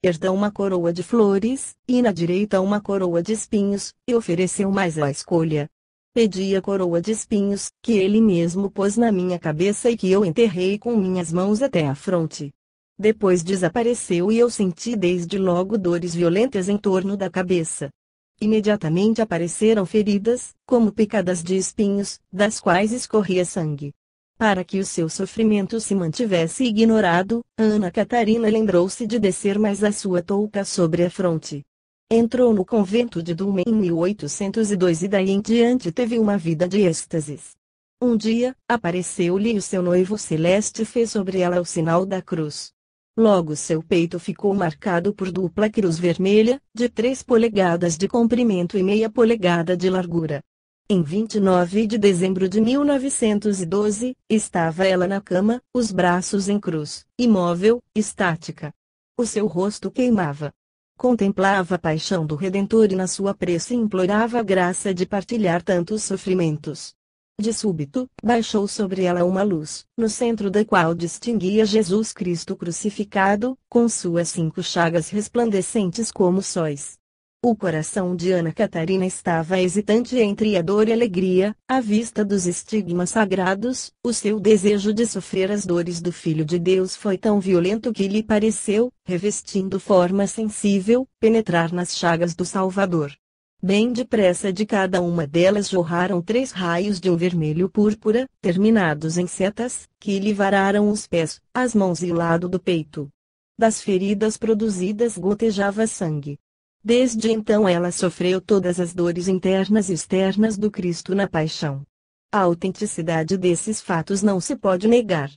esquerda uma coroa de flores, e na direita uma coroa de espinhos, e ofereceu mais a escolha. Pedi a coroa de espinhos, que ele mesmo pôs na minha cabeça e que eu enterrei com minhas mãos até a fronte. Depois desapareceu e eu senti desde logo dores violentas em torno da cabeça. Imediatamente apareceram feridas, como picadas de espinhos, das quais escorria sangue. Para que o seu sofrimento se mantivesse ignorado, Ana Catarina lembrou-se de descer mais a sua touca sobre a fronte. Entrou no convento de Dulme em 1802 e daí em diante teve uma vida de êxtases. Um dia, apareceu-lhe o seu noivo celeste e fez sobre ela o sinal da cruz. Logo seu peito ficou marcado por dupla cruz vermelha, de 3 polegadas de comprimento e meia polegada de largura. Em 29 de dezembro de 1912, estava ela na cama, os braços em cruz, imóvel, estática. O seu rosto queimava. Contemplava a paixão do Redentor e na sua prece implorava a graça de partilhar tantos sofrimentos. De súbito, baixou sobre ela uma luz, no centro da qual distinguia Jesus Cristo crucificado, com suas 5 chagas resplandecentes como sóis. O coração de Ana Catarina estava hesitante entre a dor e a alegria, à vista dos estigmas sagrados. O seu desejo de sofrer as dores do Filho de Deus foi tão violento que lhe pareceu, revestindo forma sensível, penetrar nas chagas do Salvador. Bem depressa de cada uma delas jorraram 3 raios de um vermelho púrpura, terminados em setas, que lhe vararam os pés, as mãos e o lado do peito. Das feridas produzidas gotejava sangue. Desde então ela sofreu todas as dores internas e externas do Cristo na paixão. A autenticidade desses fatos não se pode negar.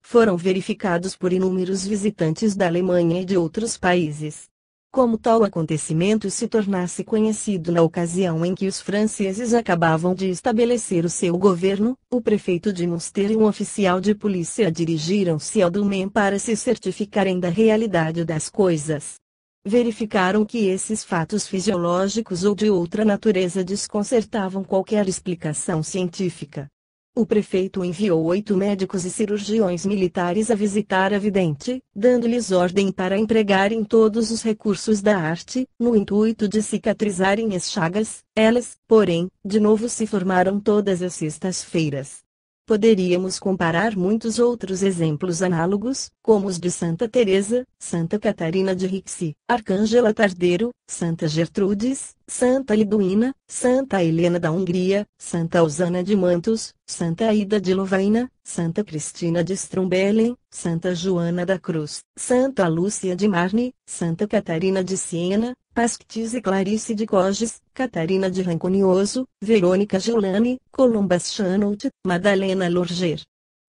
Foram verificados por inúmeros visitantes da Alemanha e de outros países. Como tal acontecimento se tornasse conhecido na ocasião em que os franceses acabavam de estabelecer o seu governo, o prefeito de Münster e um oficial de polícia dirigiram-se ao Dulmen para se certificarem da realidade das coisas. Verificaram que esses fatos fisiológicos ou de outra natureza desconcertavam qualquer explicação científica. O prefeito enviou 8 médicos e cirurgiões militares a visitar a vidente, dando-lhes ordem para empregarem todos os recursos da arte, no intuito de cicatrizarem as chagas. Elas, porém, de novo se formaram todas as sextas-feiras. Poderíamos comparar muitos outros exemplos análogos, como os de Santa Teresa, Santa Catarina de Rixi, Arcângela Tardeiro, Santa Gertrudes, Santa Liduína, Santa Helena da Hungria, Santa Osana de Mantos, Santa Aida de Lovaina, Santa Cristina de Strumbelen, Santa Joana da Cruz, Santa Lúcia de Marne, Santa Catarina de Siena, Pasquies e Clarice de Coges, Catarina de Ranconioso, Verônica Giulani, Columbas Chanot, Madalena Lorger,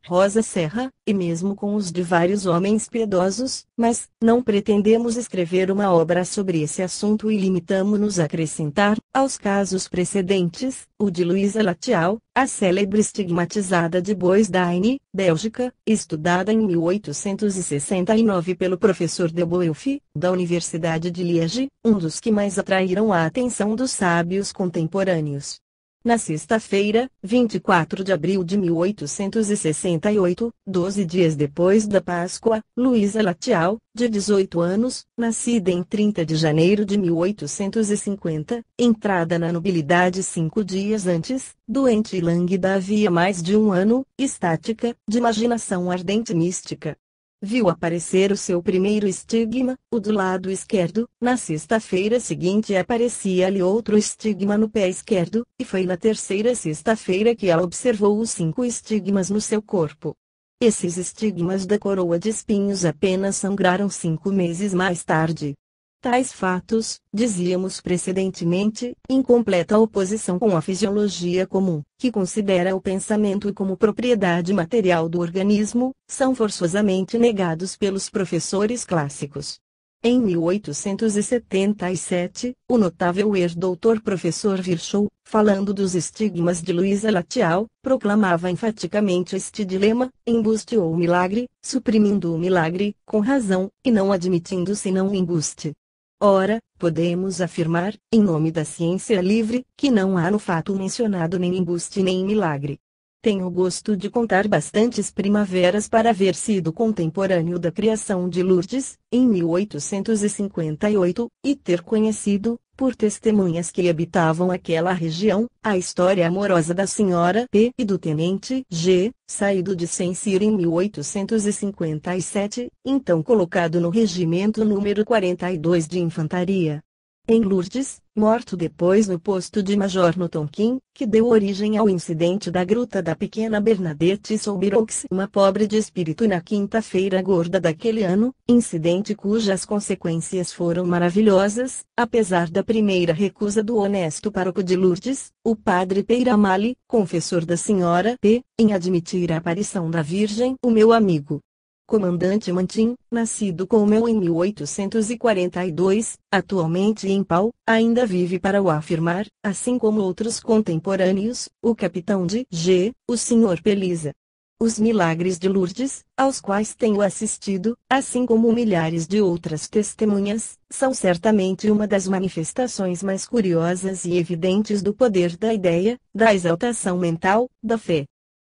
Rosa Serra, e mesmo com os de vários homens piedosos, mas não pretendemos escrever uma obra sobre esse assunto e limitamo-nos a acrescentar, aos casos precedentes, o de Luísa Latial, a célebre estigmatizada de Boisdaine, Bélgica, estudada em 1869 pelo professor de Boelf, da Universidade de Liege, um dos que mais atraíram a atenção dos sábios contemporâneos. Na sexta-feira, 24 de abril de 1868, 12 dias depois da Páscoa, Luísa Latial, de 18 anos, nascida em 30 de janeiro de 1850, entrada na nobilidade 5 dias antes, doente e lânguida havia mais de um ano, estática, de imaginação ardente e mística. Viu aparecer o seu primeiro estigma, o do lado esquerdo. Na sexta-feira seguinte aparecia-lhe outro estigma no pé esquerdo, e foi na terceira sexta-feira que ela observou os 5 estigmas no seu corpo. Esses estigmas da coroa de espinhos apenas sangraram 5 meses mais tarde. Tais fatos, dizíamos precedentemente, em completa oposição com a fisiologia comum, que considera o pensamento como propriedade material do organismo, são forçosamente negados pelos professores clássicos. Em 1877, o notável doutor professor Virchow, falando dos estigmas de Luísa Latial, proclamava enfaticamente este dilema: embuste ou milagre, suprimindo o milagre, com razão, e não admitindo senão o embuste. Ora, podemos afirmar, em nome da ciência livre, que não há no fato mencionado nem embuste nem milagre. Tenho o gosto de contar bastantes primaveras para haver sido contemporâneo da criação de Lourdes, em 1858, e ter conhecido, por testemunhas que habitavam aquela região, a história amorosa da senhora P. e do tenente G., saído de Saint-Cyr em 1857, então colocado no regimento número 42 de infantaria. Em Lourdes, morto depois no posto de major no Tonquim, que deu origem ao incidente da gruta da pequena Bernadette Soubirous, uma pobre de espírito na quinta-feira gorda daquele ano, incidente cujas consequências foram maravilhosas, apesar da primeira recusa do honesto pároco de Lourdes, o padre Peiramale, confessor da senhora P., em admitir a aparição da Virgem. O meu amigo comandante Mantin, nascido como eu em 1842, atualmente em Pau, ainda vive para o afirmar, assim como outros contemporâneos, o capitão de G., o Sr. Pelisa. Os milagres de Lourdes, aos quais tenho assistido, assim como milhares de outras testemunhas, são certamente uma das manifestações mais curiosas e evidentes do poder da ideia, da exaltação mental, da fé.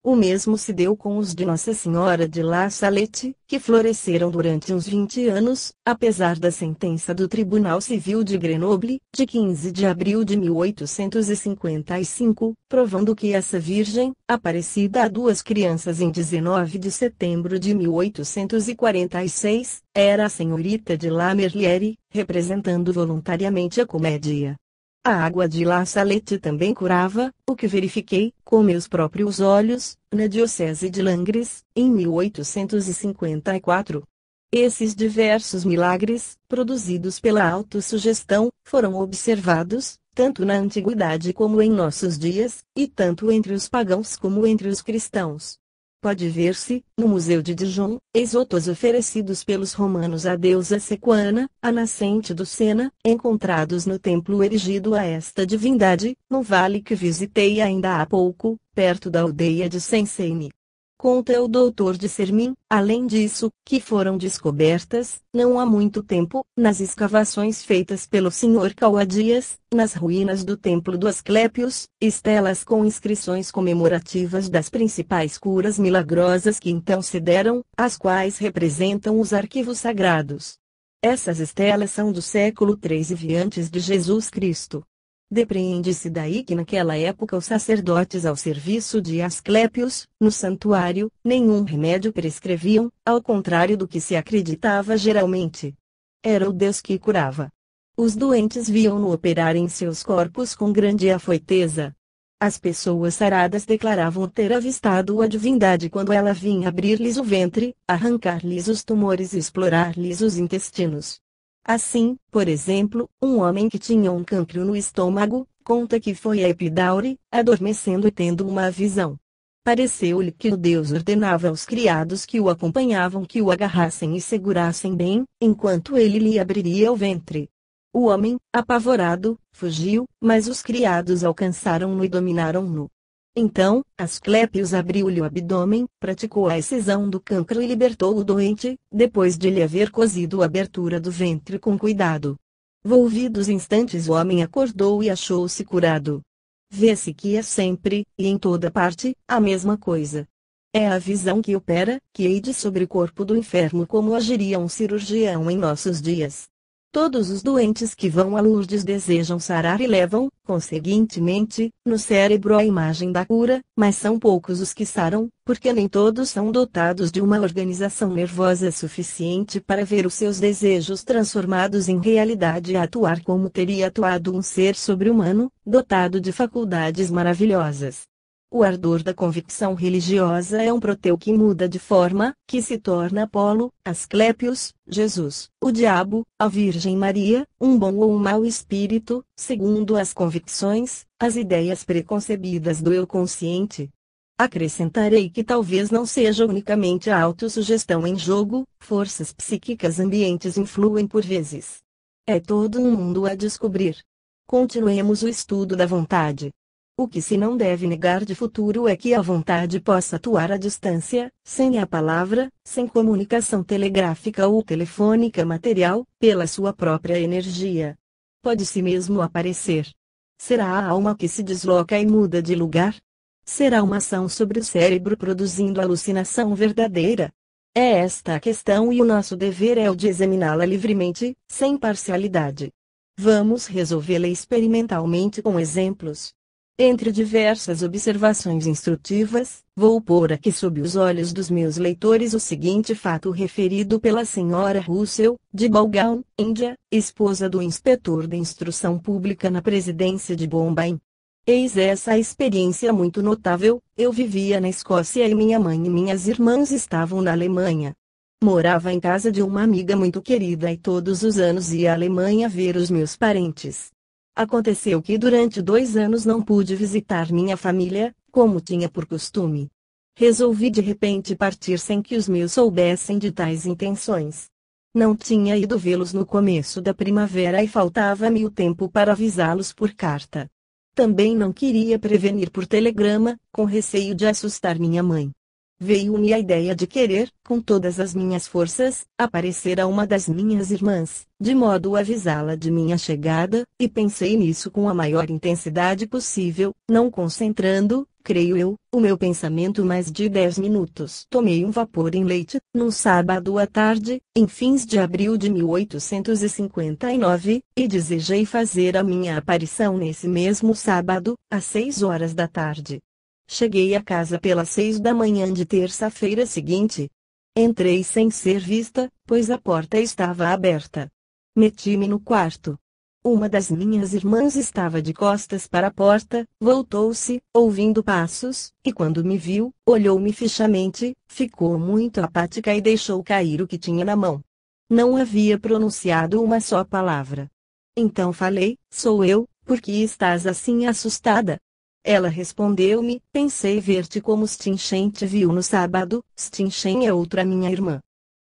O mesmo se deu com os de Nossa Senhora de La Salette, que floresceram durante uns 20 anos, apesar da sentença do Tribunal Civil de Grenoble, de 15 de abril de 1855, provando que essa Virgem, aparecida a duas crianças em 19 de setembro de 1846, era a senhorita de La Merliere, representando voluntariamente a comédia. A água de La Salette também curava, o que verifiquei, com meus próprios olhos, na diocese de Langres, em 1854. Esses diversos milagres, produzidos pela autossugestão, foram observados, tanto na antiguidade como em nossos dias, e tanto entre os pagãos como entre os cristãos. Pode ver-se, no Museu de Dijon, esvotos oferecidos pelos romanos à deusa Sequana, a nascente do Sena, encontrados no templo erigido a esta divindade, no vale que visitei ainda há pouco, perto da aldeia de Saint-Seine. Conta o doutor de Sermin, além disso, que foram descobertas, não há muito tempo, nas escavações feitas pelo Sr. Cauadias, nas ruínas do Templo do Asclépios, estelas com inscrições comemorativas das principais curas milagrosas que então se deram, as quais representam os arquivos sagrados. Essas estelas são do século III e antes de Jesus Cristo. Depreende-se daí que naquela época os sacerdotes ao serviço de Asclépios, no santuário, nenhum remédio prescreviam, ao contrário do que se acreditava geralmente. Era o Deus que curava. Os doentes viam-no operar em seus corpos com grande afoiteza. As pessoas saradas declaravam ter avistado a divindade quando ela vinha abrir-lhes o ventre, arrancar-lhes os tumores e explorar-lhes os intestinos. Assim, por exemplo, um homem que tinha um cancro no estômago, conta que foi a Epidaure, adormecendo e tendo uma visão. Pareceu-lhe que o Deus ordenava aos criados que o acompanhavam que o agarrassem e segurassem bem, enquanto ele lhe abriria o ventre. O homem, apavorado, fugiu, mas os criados alcançaram-no e dominaram-no. Então, Asclépios abriu-lhe o abdômen, praticou a excisão do cancro e libertou o doente, depois de lhe haver cosido a abertura do ventre com cuidado. Volvidos instantes o homem acordou e achou-se curado. Vê-se que é sempre, e em toda parte, a mesma coisa. É a visão que opera, que eide sobre o corpo do enfermo como agiria um cirurgião em nossos dias. Todos os doentes que vão a Lourdes desejam sarar e levam, conseguintemente, no cérebro a imagem da cura, mas são poucos os que saram, porque nem todos são dotados de uma organização nervosa suficiente para ver os seus desejos transformados em realidade e atuar como teria atuado um ser sobre-humano, dotado de faculdades maravilhosas. O ardor da convicção religiosa é um proteu que muda de forma, que se torna Apolo, Asclépios, Jesus, o diabo, a Virgem Maria, um bom ou um mau espírito, segundo as convicções, as ideias preconcebidas do eu consciente. Acrescentarei que talvez não seja unicamente a autossugestão em jogo, forças psíquicas ambientes influem por vezes. É todo um mundo a descobrir. Continuemos o estudo da vontade. O que se não deve negar de futuro é que a vontade possa atuar à distância, sem a palavra, sem comunicação telegráfica ou telefônica material, pela sua própria energia. Pode-se mesmo aparecer. Será a alma que se desloca e muda de lugar? Será uma ação sobre o cérebro produzindo alucinação verdadeira? É esta a questão e o nosso dever é o de examiná-la livremente, sem parcialidade. Vamos resolvê-la experimentalmente com exemplos. Entre diversas observações instrutivas, vou pôr aqui sob os olhos dos meus leitores o seguinte fato referido pela senhora Russell, de Balgaon, Índia, esposa do inspetor de instrução pública na presidência de Bombay. Eis essa experiência muito notável: eu vivia na Escócia e minha mãe e minhas irmãs estavam na Alemanha. Morava em casa de uma amiga muito querida e todos os anos ia à Alemanha ver os meus parentes. Aconteceu que durante 2 anos não pude visitar minha família, como tinha por costume. Resolvi de repente partir sem que os meus soubessem de tais intenções. Não tinha ido vê-los no começo da primavera e faltava-me o tempo para avisá-los por carta. Também não queria prevenir por telegrama, com receio de assustar minha mãe. Veio-me a ideia de querer, com todas as minhas forças, aparecer a uma das minhas irmãs, de modo a avisá-la de minha chegada, e pensei nisso com a maior intensidade possível, não concentrando, creio eu, o meu pensamento mais de 10 minutos. Tomei um vapor em Leite, num sábado à tarde, em fins de abril de 1859, e desejei fazer a minha aparição nesse mesmo sábado, às 6 horas da tarde. Cheguei a casa pelas 6 da manhã de terça-feira seguinte. Entrei sem ser vista, pois a porta estava aberta. Meti-me no quarto. Uma das minhas irmãs estava de costas para a porta, voltou-se, ouvindo passos, e quando me viu, olhou-me fixamente, ficou muito apática e deixou cair o que tinha na mão. Não havia pronunciado uma só palavra. Então falei: sou eu, por que estás assim assustada? Ela respondeu-me: pensei ver-te como Stinchen te viu no sábado. Stinchen é outra minha irmã.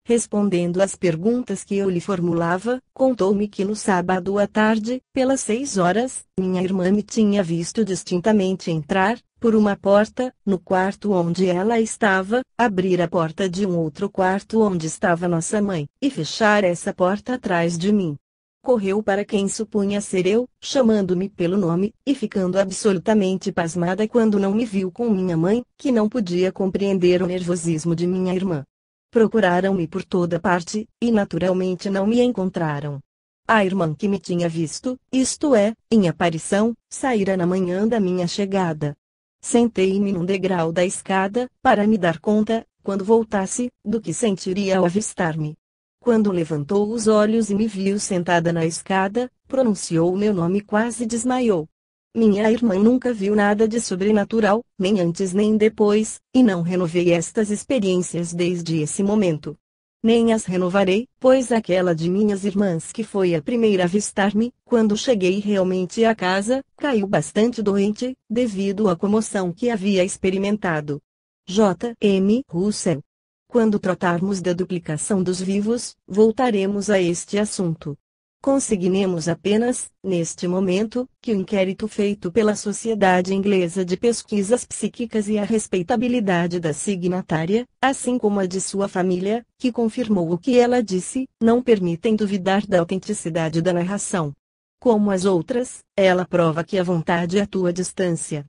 Respondendo às perguntas que eu lhe formulava, contou-me que no sábado à tarde, pelas 6 horas, minha irmã me tinha visto distintamente entrar, por uma porta, no quarto onde ela estava, abrir a porta de um outro quarto onde estava nossa mãe, e fechar essa porta atrás de mim. Correu para quem supunha ser eu, chamando-me pelo nome, e ficando absolutamente pasmada quando não me viu com minha mãe, que não podia compreender o nervosismo de minha irmã. Procuraram-me por toda parte, e naturalmente não me encontraram. A irmã que me tinha visto, isto é, em aparição, saíra na manhã da minha chegada. Sentei-me num degrau da escada, para me dar conta, quando voltasse, do que sentiria ao avistar-me. Quando levantou os olhos e me viu sentada na escada, pronunciou o meu nome e quase desmaiou. Minha irmã nunca viu nada de sobrenatural, nem antes nem depois, e não renovei estas experiências desde esse momento. Nem as renovarei, pois aquela de minhas irmãs que foi a primeira a avistar-me, quando cheguei realmente à casa, caiu bastante doente, devido à comoção que havia experimentado. J. M. Russell. Quando tratarmos da duplicação dos vivos, voltaremos a este assunto. Consignemos apenas, neste momento, que o inquérito feito pela Sociedade Inglesa de Pesquisas Psíquicas e a respeitabilidade da signatária, assim como a de sua família, que confirmou o que ela disse, não permitem duvidar da autenticidade da narração. Como as outras, ela prova que a vontade atua à distância.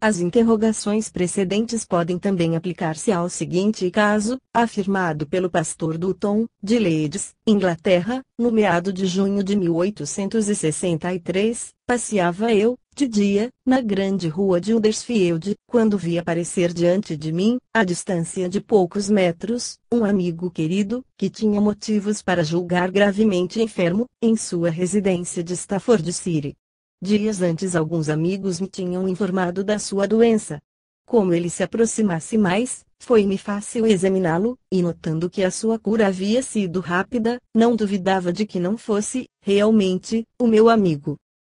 As interrogações precedentes podem também aplicar-se ao seguinte caso, afirmado pelo pastor Dutton, de Leeds, Inglaterra, no meado de junho de 1863, passeava eu, de dia, na grande rua de Huddersfield, quando vi aparecer diante de mim, à distância de poucos metros, um amigo querido, que tinha motivos para julgar gravemente enfermo, em sua residência de Staffordshire. Dias antes alguns amigos me tinham informado da sua doença. Como ele se aproximasse mais, foi-me fácil examiná-lo, e notando que a sua cura havia sido rápida, não duvidava de que não fosse, realmente, o meu amigo.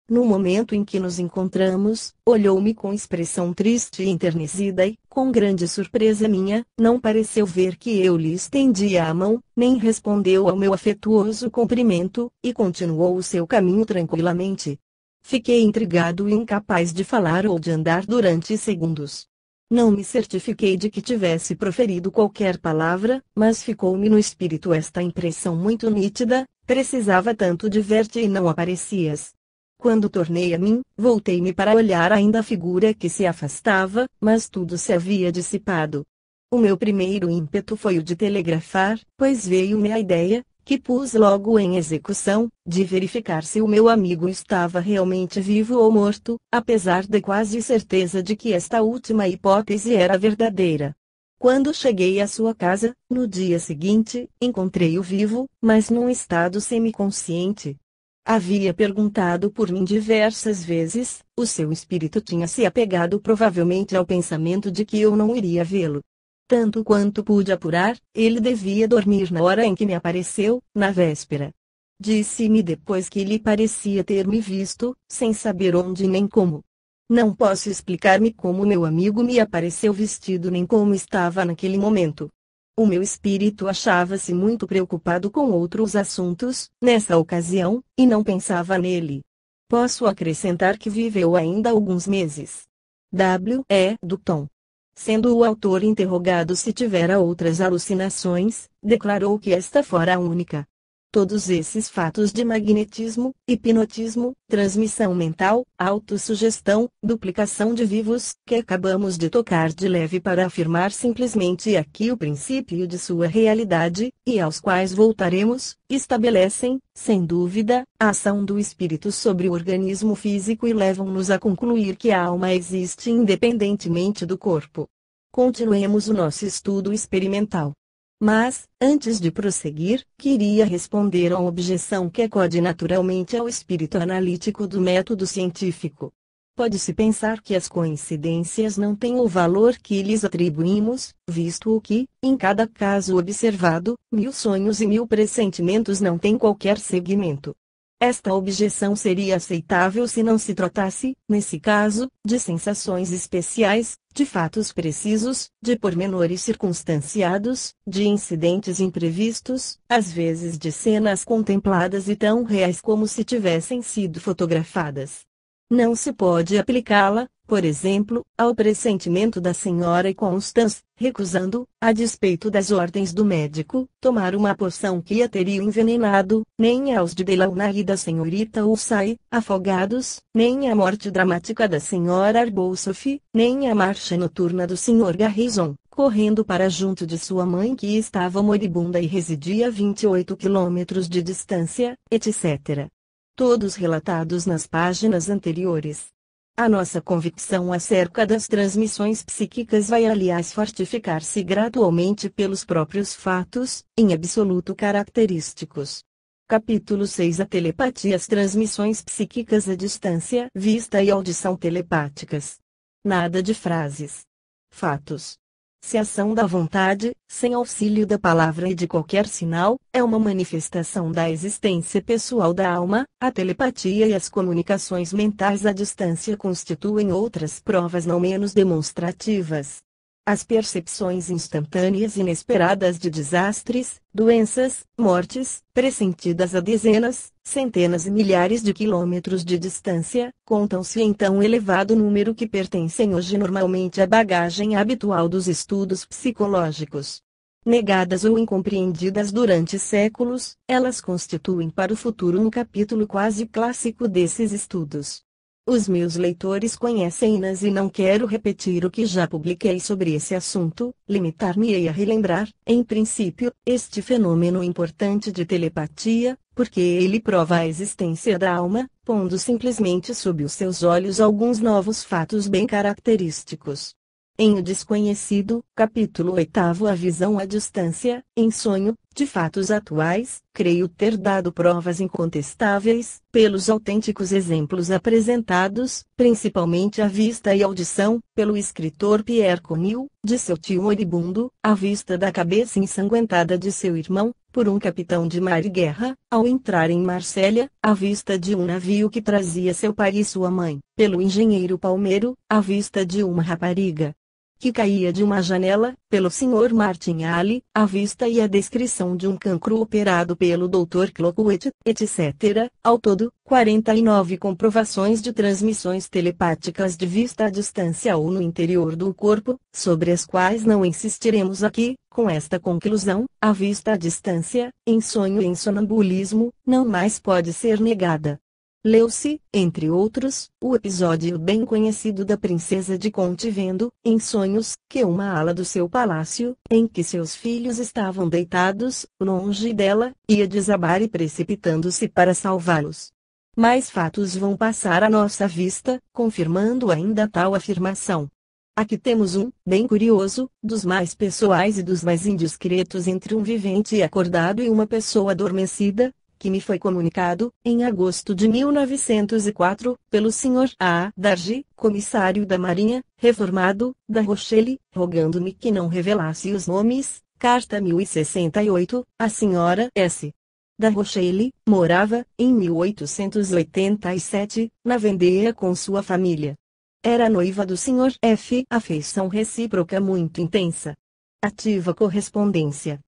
No momento em que nos encontramos, olhou-me com expressão triste e enternecida e, com grande surpresa minha, não pareceu ver que eu lhe estendia a mão, nem respondeu ao meu afetuoso cumprimento, e continuou o seu caminho tranquilamente. Fiquei intrigado e incapaz de falar ou de andar durante segundos. Não me certifiquei de que tivesse proferido qualquer palavra, mas ficou-me no espírito esta impressão muito nítida: precisava tanto de ver-te e não aparecias. Quando tornei a mim, voltei-me para olhar ainda a figura que se afastava, mas tudo se havia dissipado. O meu primeiro ímpeto foi o de telegrafar, pois veio-me a ideia, que pus logo em execução, de verificar se o meu amigo estava realmente vivo ou morto, apesar da quase certeza de que esta última hipótese era verdadeira. Quando cheguei à sua casa, no dia seguinte, encontrei-o vivo, mas num estado semiconsciente. Havia perguntado por mim diversas vezes, o seu espírito tinha se apegado provavelmente ao pensamento de que eu não iria vê-lo. Tanto quanto pude apurar, ele devia dormir na hora em que me apareceu, na véspera. Disse-me depois que lhe parecia ter me visto, sem saber onde nem como. Não posso explicar-me como meu amigo me apareceu vestido nem como estava naquele momento. O meu espírito achava-se muito preocupado com outros assuntos, nessa ocasião, e não pensava nele. Posso acrescentar que viveu ainda alguns meses. W.E. Dutton. Sendo o autor interrogado se tivera outras alucinações, declarou que esta fora a única. Todos esses fatos de magnetismo, hipnotismo, transmissão mental, autossugestão, duplicação de vivos, que acabamos de tocar de leve para afirmar simplesmente aqui o princípio de sua realidade, e aos quais voltaremos, estabelecem, sem dúvida, a ação do espírito sobre o organismo físico e levam-nos a concluir que a alma existe independentemente do corpo. Continuemos o nosso estudo experimental. Mas, antes de prosseguir, queria responder a uma objeção que acode naturalmente ao espírito analítico do método científico. Pode-se pensar que as coincidências não têm o valor que lhes atribuímos, visto que, em cada caso observado, 1000 sonhos e 1000 pressentimentos não têm qualquer seguimento. Esta objeção seria aceitável se não se tratasse, nesse caso, de sensações especiais, de fatos precisos, de pormenores circunstanciados, de incidentes imprevistos, às vezes de cenas contempladas e tão reais como se tivessem sido fotografadas. Não se pode aplicá-la, por exemplo, ao pressentimento da senhora Constance, recusando, a despeito das ordens do médico, tomar uma poção que a teria envenenado, nem aos de Delaunay e da senhorita Ulsay, afogados, nem à morte dramática da senhora Arbousoff, nem à marcha noturna do Sr. Garrison, correndo para junto de sua mãe que estava moribunda e residia a 28 quilômetros de distância, etc. Todos relatados nas páginas anteriores. A nossa convicção acerca das transmissões psíquicas vai aliás fortificar-se gradualmente pelos próprios fatos, em absoluto característicos. Capítulo 6. A telepatia. As transmissões psíquicas à distância, vista e audição telepáticas. Nada de frases. Fatos. Se a ação da vontade, sem auxílio da palavra e de qualquer sinal, é uma manifestação da existência pessoal da alma, a telepatia e as comunicações mentais à distância constituem outras provas não menos demonstrativas. As percepções instantâneas inesperadas de desastres, doenças, mortes, pressentidas a dezenas, centenas e milhares de quilômetros de distância, contam-se em tão elevado número que pertencem hoje normalmente à bagagem habitual dos estudos psicológicos. Negadas ou incompreendidas durante séculos, elas constituem para o futuro um capítulo quase clássico desses estudos. Os meus leitores conhecem-nas e não quero repetir o que já publiquei sobre esse assunto, limitar-me-ei a relembrar, em princípio, este fenômeno importante de telepatia, porque ele prova a existência da alma, pondo simplesmente sob os seus olhos alguns novos fatos bem característicos. Em O Desconhecido, capítulo 8, a visão à distância, em sonho, de fatos atuais, creio ter dado provas incontestáveis, pelos autênticos exemplos apresentados, principalmente à vista e audição, pelo escritor Pierre Conil, de seu tio moribundo, à vista da cabeça ensanguentada de seu irmão, por um capitão de mar e guerra, ao entrar em Marsella, à vista de um navio que trazia seu pai e sua mãe, pelo engenheiro Palmeiro, à vista de uma rapariga que caía de uma janela, pelo Sr. Martin Alley, a vista e a descrição de um cancro operado pelo Dr. Clockwood, etc. Ao todo, 49 comprovações de transmissões telepáticas de vista à distância ou no interior do corpo, sobre as quais não insistiremos aqui. Com esta conclusão, a vista à distância, em sonho e em sonambulismo, não mais pode ser negada. Leu-se, entre outros, o episódio bem conhecido da princesa de Conte vendo, em sonhos, que uma ala do seu palácio, em que seus filhos estavam deitados, longe dela, ia desabar e precipitando-se para salvá-los. Mais fatos vão passar à nossa vista, confirmando ainda tal afirmação. Aqui temos um, bem curioso, dos mais pessoais e dos mais indiscretos entre um vivente e acordado e uma pessoa adormecida, que me foi comunicado, em agosto de 1904, pelo Sr. A. Dargy, comissário da Marinha, reformado, da Rochelle, rogando-me que não revelasse os nomes. Carta 1068, a Sra. S. da Rochelle, morava, em 1887, na Vendée com sua família. Era noiva do Sr. F. Afeição recíproca muito intensa. Ativa correspondência.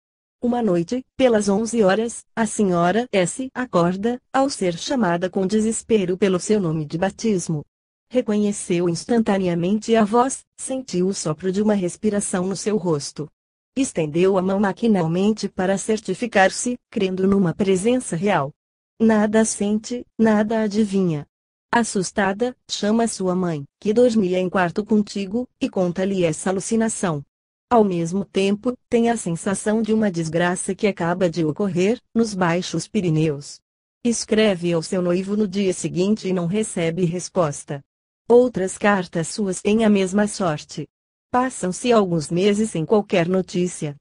Uma noite, pelas 11 horas, a Sra. S. acorda, ao ser chamada com desespero pelo seu nome de batismo. Reconheceu instantaneamente a voz, sentiu o sopro de uma respiração no seu rosto. Estendeu a mão maquinalmente para certificar-se, crendo numa presença real. Nada sente, nada adivinha. Assustada, chama sua mãe, que dormia em quarto contigo, e conta-lhe essa alucinação. Ao mesmo tempo, tem a sensação de uma desgraça que acaba de ocorrer, nos Baixos Pirineus. Escreve ao seu noivo no dia seguinte e não recebe resposta. Outras cartas suas têm a mesma sorte. Passam-se alguns meses sem qualquer notícia.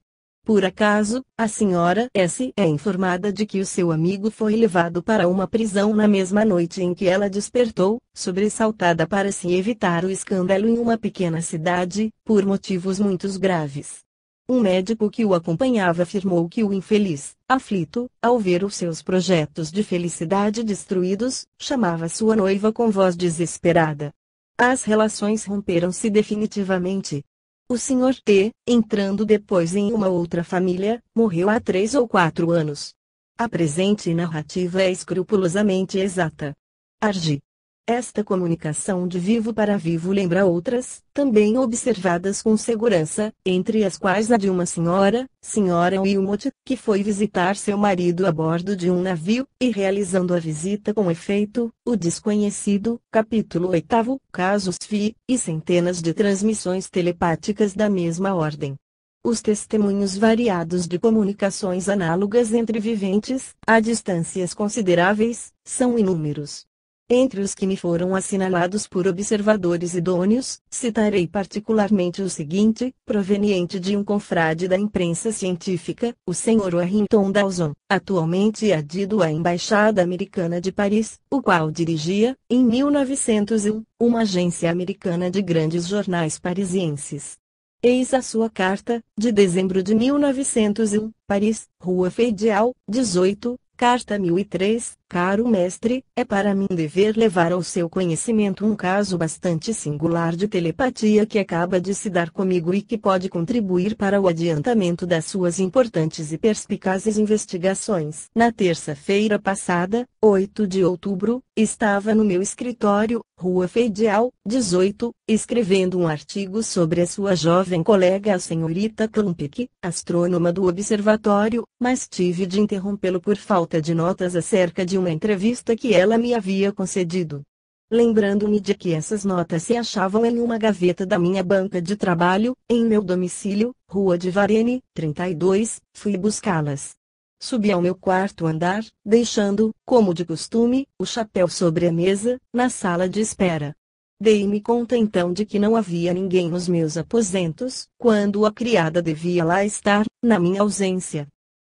Por acaso, a Sra. S. é informada de que o seu amigo foi levado para uma prisão na mesma noite em que ela despertou, sobressaltada para se evitar o escândalo em uma pequena cidade, por motivos muito graves. Um médico que o acompanhava afirmou que o infeliz, aflito, ao ver os seus projetos de felicidade destruídos, chamava sua noiva com voz desesperada. As relações romperam-se definitivamente. O Sr. T, entrando depois em uma outra família, morreu há 3 ou 4 anos. A presente narrativa é escrupulosamente exata. Argy. Esta comunicação de vivo para vivo lembra outras, também observadas com segurança, entre as quais a de uma senhora, Sra. Wilmot, que foi visitar seu marido a bordo de um navio, e realizando a visita com efeito, o desconhecido, capítulo 8, casos FI, e centenas de transmissões telepáticas da mesma ordem. Os testemunhos variados de comunicações análogas entre viventes, a distâncias consideráveis, são inúmeros. Entre os que me foram assinalados por observadores idôneos, citarei particularmente o seguinte, proveniente de um confrade da imprensa científica, o Sr. Warrington Dawson, atualmente adido à Embaixada Americana de Paris, o qual dirigia, em 1901, uma agência americana de grandes jornais parisienses. Eis a sua carta, de dezembro de 1901, Paris, Rua Feidial, 18, Carta 1003, caro mestre, é para mim dever levar ao seu conhecimento um caso bastante singular de telepatia que acaba de se dar comigo e que pode contribuir para o adiantamento das suas importantes e perspicazes investigações. Na terça-feira passada, 8 de outubro, estava no meu escritório, Rua Feidial, 18, escrevendo um artigo sobre a sua jovem colega a senhorita Klumpik, astrônoma do observatório, mas tive de interrompê-lo por falta de notas acerca de uma entrevista que ela me havia concedido. Lembrando-me de que essas notas se achavam em uma gaveta da minha banca de trabalho, em meu domicílio, Rua de Varenne, 32, fui buscá-las. Subi ao meu quarto andar, deixando, como de costume, o chapéu sobre a mesa, na sala de espera. Dei-me conta então de que não havia ninguém nos meus aposentos, quando a criada devia lá estar, na minha ausência.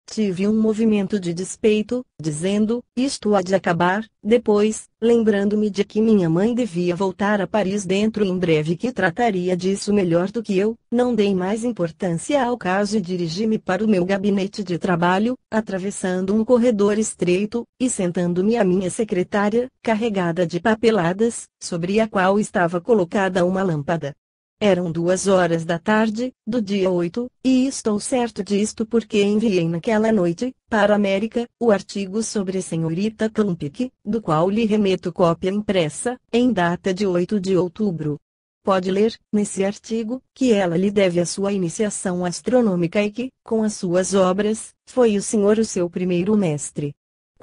Tive um movimento de despeito, dizendo, isto há de acabar, depois, lembrando-me de que minha mãe devia voltar a Paris dentro em breve que trataria disso melhor do que eu, não dei mais importância ao caso e dirigi-me para o meu gabinete de trabalho, atravessando um corredor estreito, e sentando-me à minha secretária, carregada de papeladas, sobre a qual estava colocada uma lâmpada. Eram 2 horas da tarde, do dia 8, e estou certo disto porque enviei naquela noite, para a América, o artigo sobre a senhorita Klumpik, do qual lhe remeto cópia impressa, em data de 8 de outubro. Pode ler, nesse artigo, que ela lhe deve a sua iniciação astronômica e que, com as suas obras, foi o senhor o seu primeiro mestre.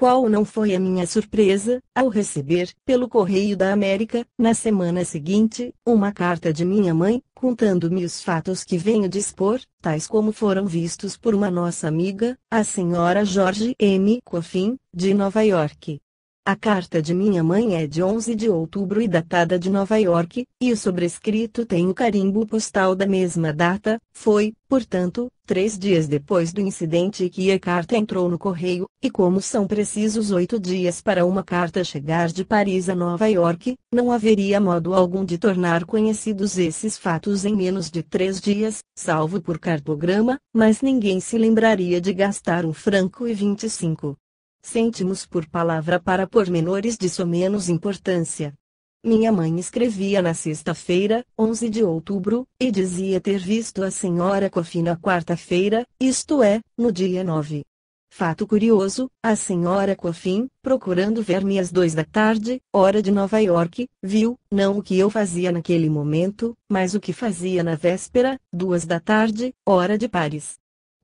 Qual não foi a minha surpresa, ao receber, pelo Correio da América, na semana seguinte, uma carta de minha mãe, contando-me os fatos que venho de expor, tais como foram vistos por uma nossa amiga, a senhora George M. Coffin, de Nova York. A carta de minha mãe é de 11 de outubro e datada de Nova York, e o sobrescrito tem o carimbo postal da mesma data. Foi, portanto, 3 dias depois do incidente que a carta entrou no correio, e como são precisos 8 dias para uma carta chegar de Paris a Nova York, não haveria modo algum de tornar conhecidos esses fatos em menos de 3 dias, salvo por cartograma, mas ninguém se lembraria de gastar R$ 1,25 cêntimos por palavra para pormenores de somenos importância. Minha mãe escrevia na sexta-feira, 11 de outubro, e dizia ter visto a senhora Coffin na quarta-feira, isto é, no dia 9. Fato curioso, a senhora Coffin, procurando ver-me às 2 da tarde, hora de Nova York, viu, não o que eu fazia naquele momento, mas o que fazia na véspera, 2 da tarde, hora de Paris.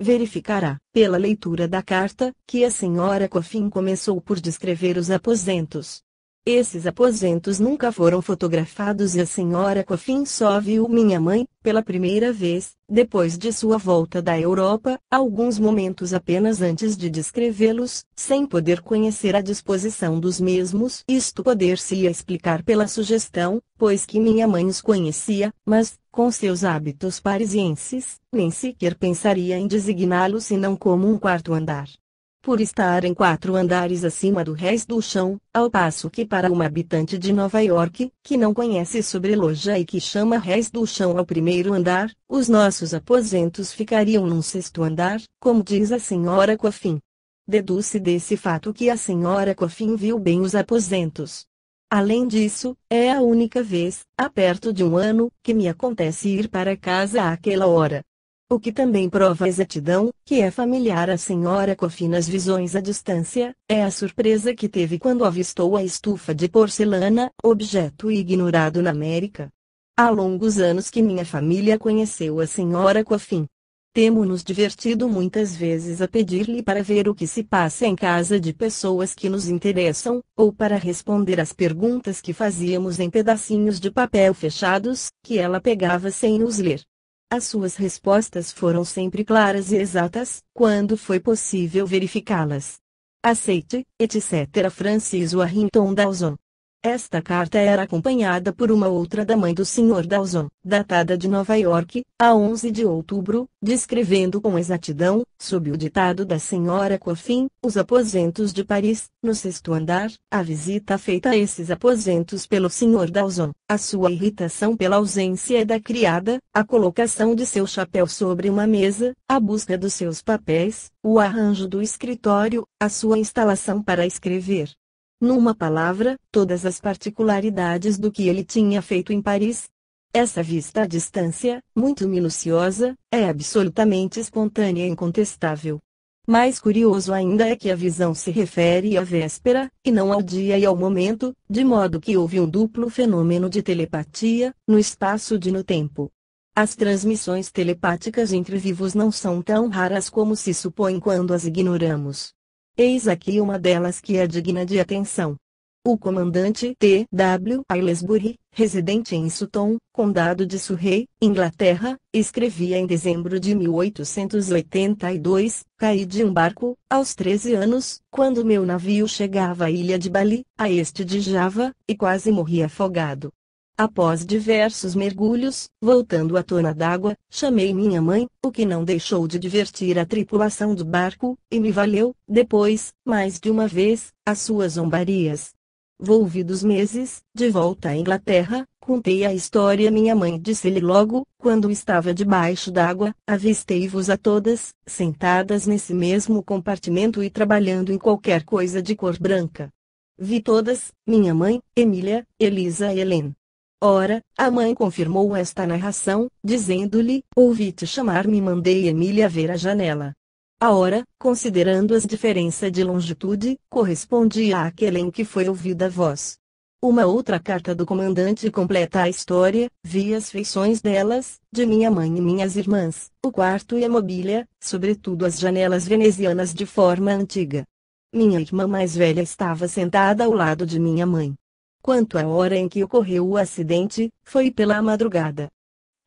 Verificará, pela leitura da carta, que a senhora Coffin começou por descrever os aposentos. Esses aposentos nunca foram fotografados e a senhora Coffin só viu minha mãe, pela primeira vez, depois de sua volta da Europa, alguns momentos apenas antes de descrevê-los, sem poder conhecer a disposição dos mesmos. Isto poder-se-ia explicar pela sugestão, pois que minha mãe os conhecia, mas, com seus hábitos parisienses, nem sequer pensaria em designá-los senão como um quarto andar. Por estar em 4 andares acima do resto do chão, ao passo que para uma habitante de Nova York, que não conhece sobreloja e que chama resto do chão ao primeiro andar, os nossos aposentos ficariam num 6º andar, como diz a senhora Coffin. Deduz-se desse fato que a senhora Coffin viu bem os aposentos. Além disso, é a única vez, há perto de um ano, que me acontece ir para casa àquela hora. O que também prova a exatidão, que é familiar à senhora Coffin nas visões à distância, é a surpresa que teve quando avistou a estufa de porcelana, objeto ignorado na América. Há longos anos que minha família conheceu a senhora Coffin. Temo-nos divertido muitas vezes a pedir-lhe para ver o que se passa em casa de pessoas que nos interessam, ou para responder às perguntas que fazíamos em pedacinhos de papel fechados, que ela pegava sem nos ler. As suas respostas foram sempre claras e exatas, quando foi possível verificá-las. Aceite, etc. Francis Warrington Dawson. Esta carta era acompanhada por uma outra da mãe do Sr. Dawson, datada de Nova York, a 11 de outubro, descrevendo com exatidão, sob o ditado da senhora Coffin, os aposentos de Paris, no 6º andar, a visita feita a esses aposentos pelo Sr. Dawson, a sua irritação pela ausência da criada, a colocação de seu chapéu sobre uma mesa, a busca dos seus papéis, o arranjo do escritório, a sua instalação para escrever. Numa palavra, todas as particularidades do que ele tinha feito em Paris. Essa vista à distância, muito minuciosa, é absolutamente espontânea e incontestável. Mais curioso ainda é que a visão se refere à véspera, e não ao dia e ao momento, de modo que houve um duplo fenômeno de telepatia, no espaço de no tempo. As transmissões telepáticas entre vivos não são tão raras como se supõe quando as ignoramos. Eis aqui uma delas que é digna de atenção. O comandante T. W. Aylesbury, residente em Sutton, condado de Surrey, Inglaterra, escrevia em dezembro de 1882, caí de um barco, aos 13 anos, quando meu navio chegava à ilha de Bali, a este de Java, e quase morri afogado. Após diversos mergulhos, voltando à tona d'água, chamei minha mãe, o que não deixou de divertir a tripulação do barco, e me valeu, depois, mais de uma vez, as suas zombarias. Volvidos meses, de volta à Inglaterra, contei a história. Minha mãe disse-lhe logo, quando estava debaixo d'água, avistei-vos a todas, sentadas nesse mesmo compartimento e trabalhando em qualquer coisa de cor branca. Vi todas, minha mãe, Emília, Elisa e Helene. Ora, a mãe confirmou esta narração, dizendo-lhe, ouvi-te chamar-me e mandei Emília ver a janela. A hora, considerando as diferenças de longitude, correspondia àquela em que foi ouvida a voz. Uma outra carta do comandante completa a história, vi as feições delas, de minha mãe e minhas irmãs, o quarto e a mobília, sobretudo as janelas venezianas de forma antiga. Minha irmã mais velha estava sentada ao lado de minha mãe. Quanto à hora em que ocorreu o acidente, foi pela madrugada.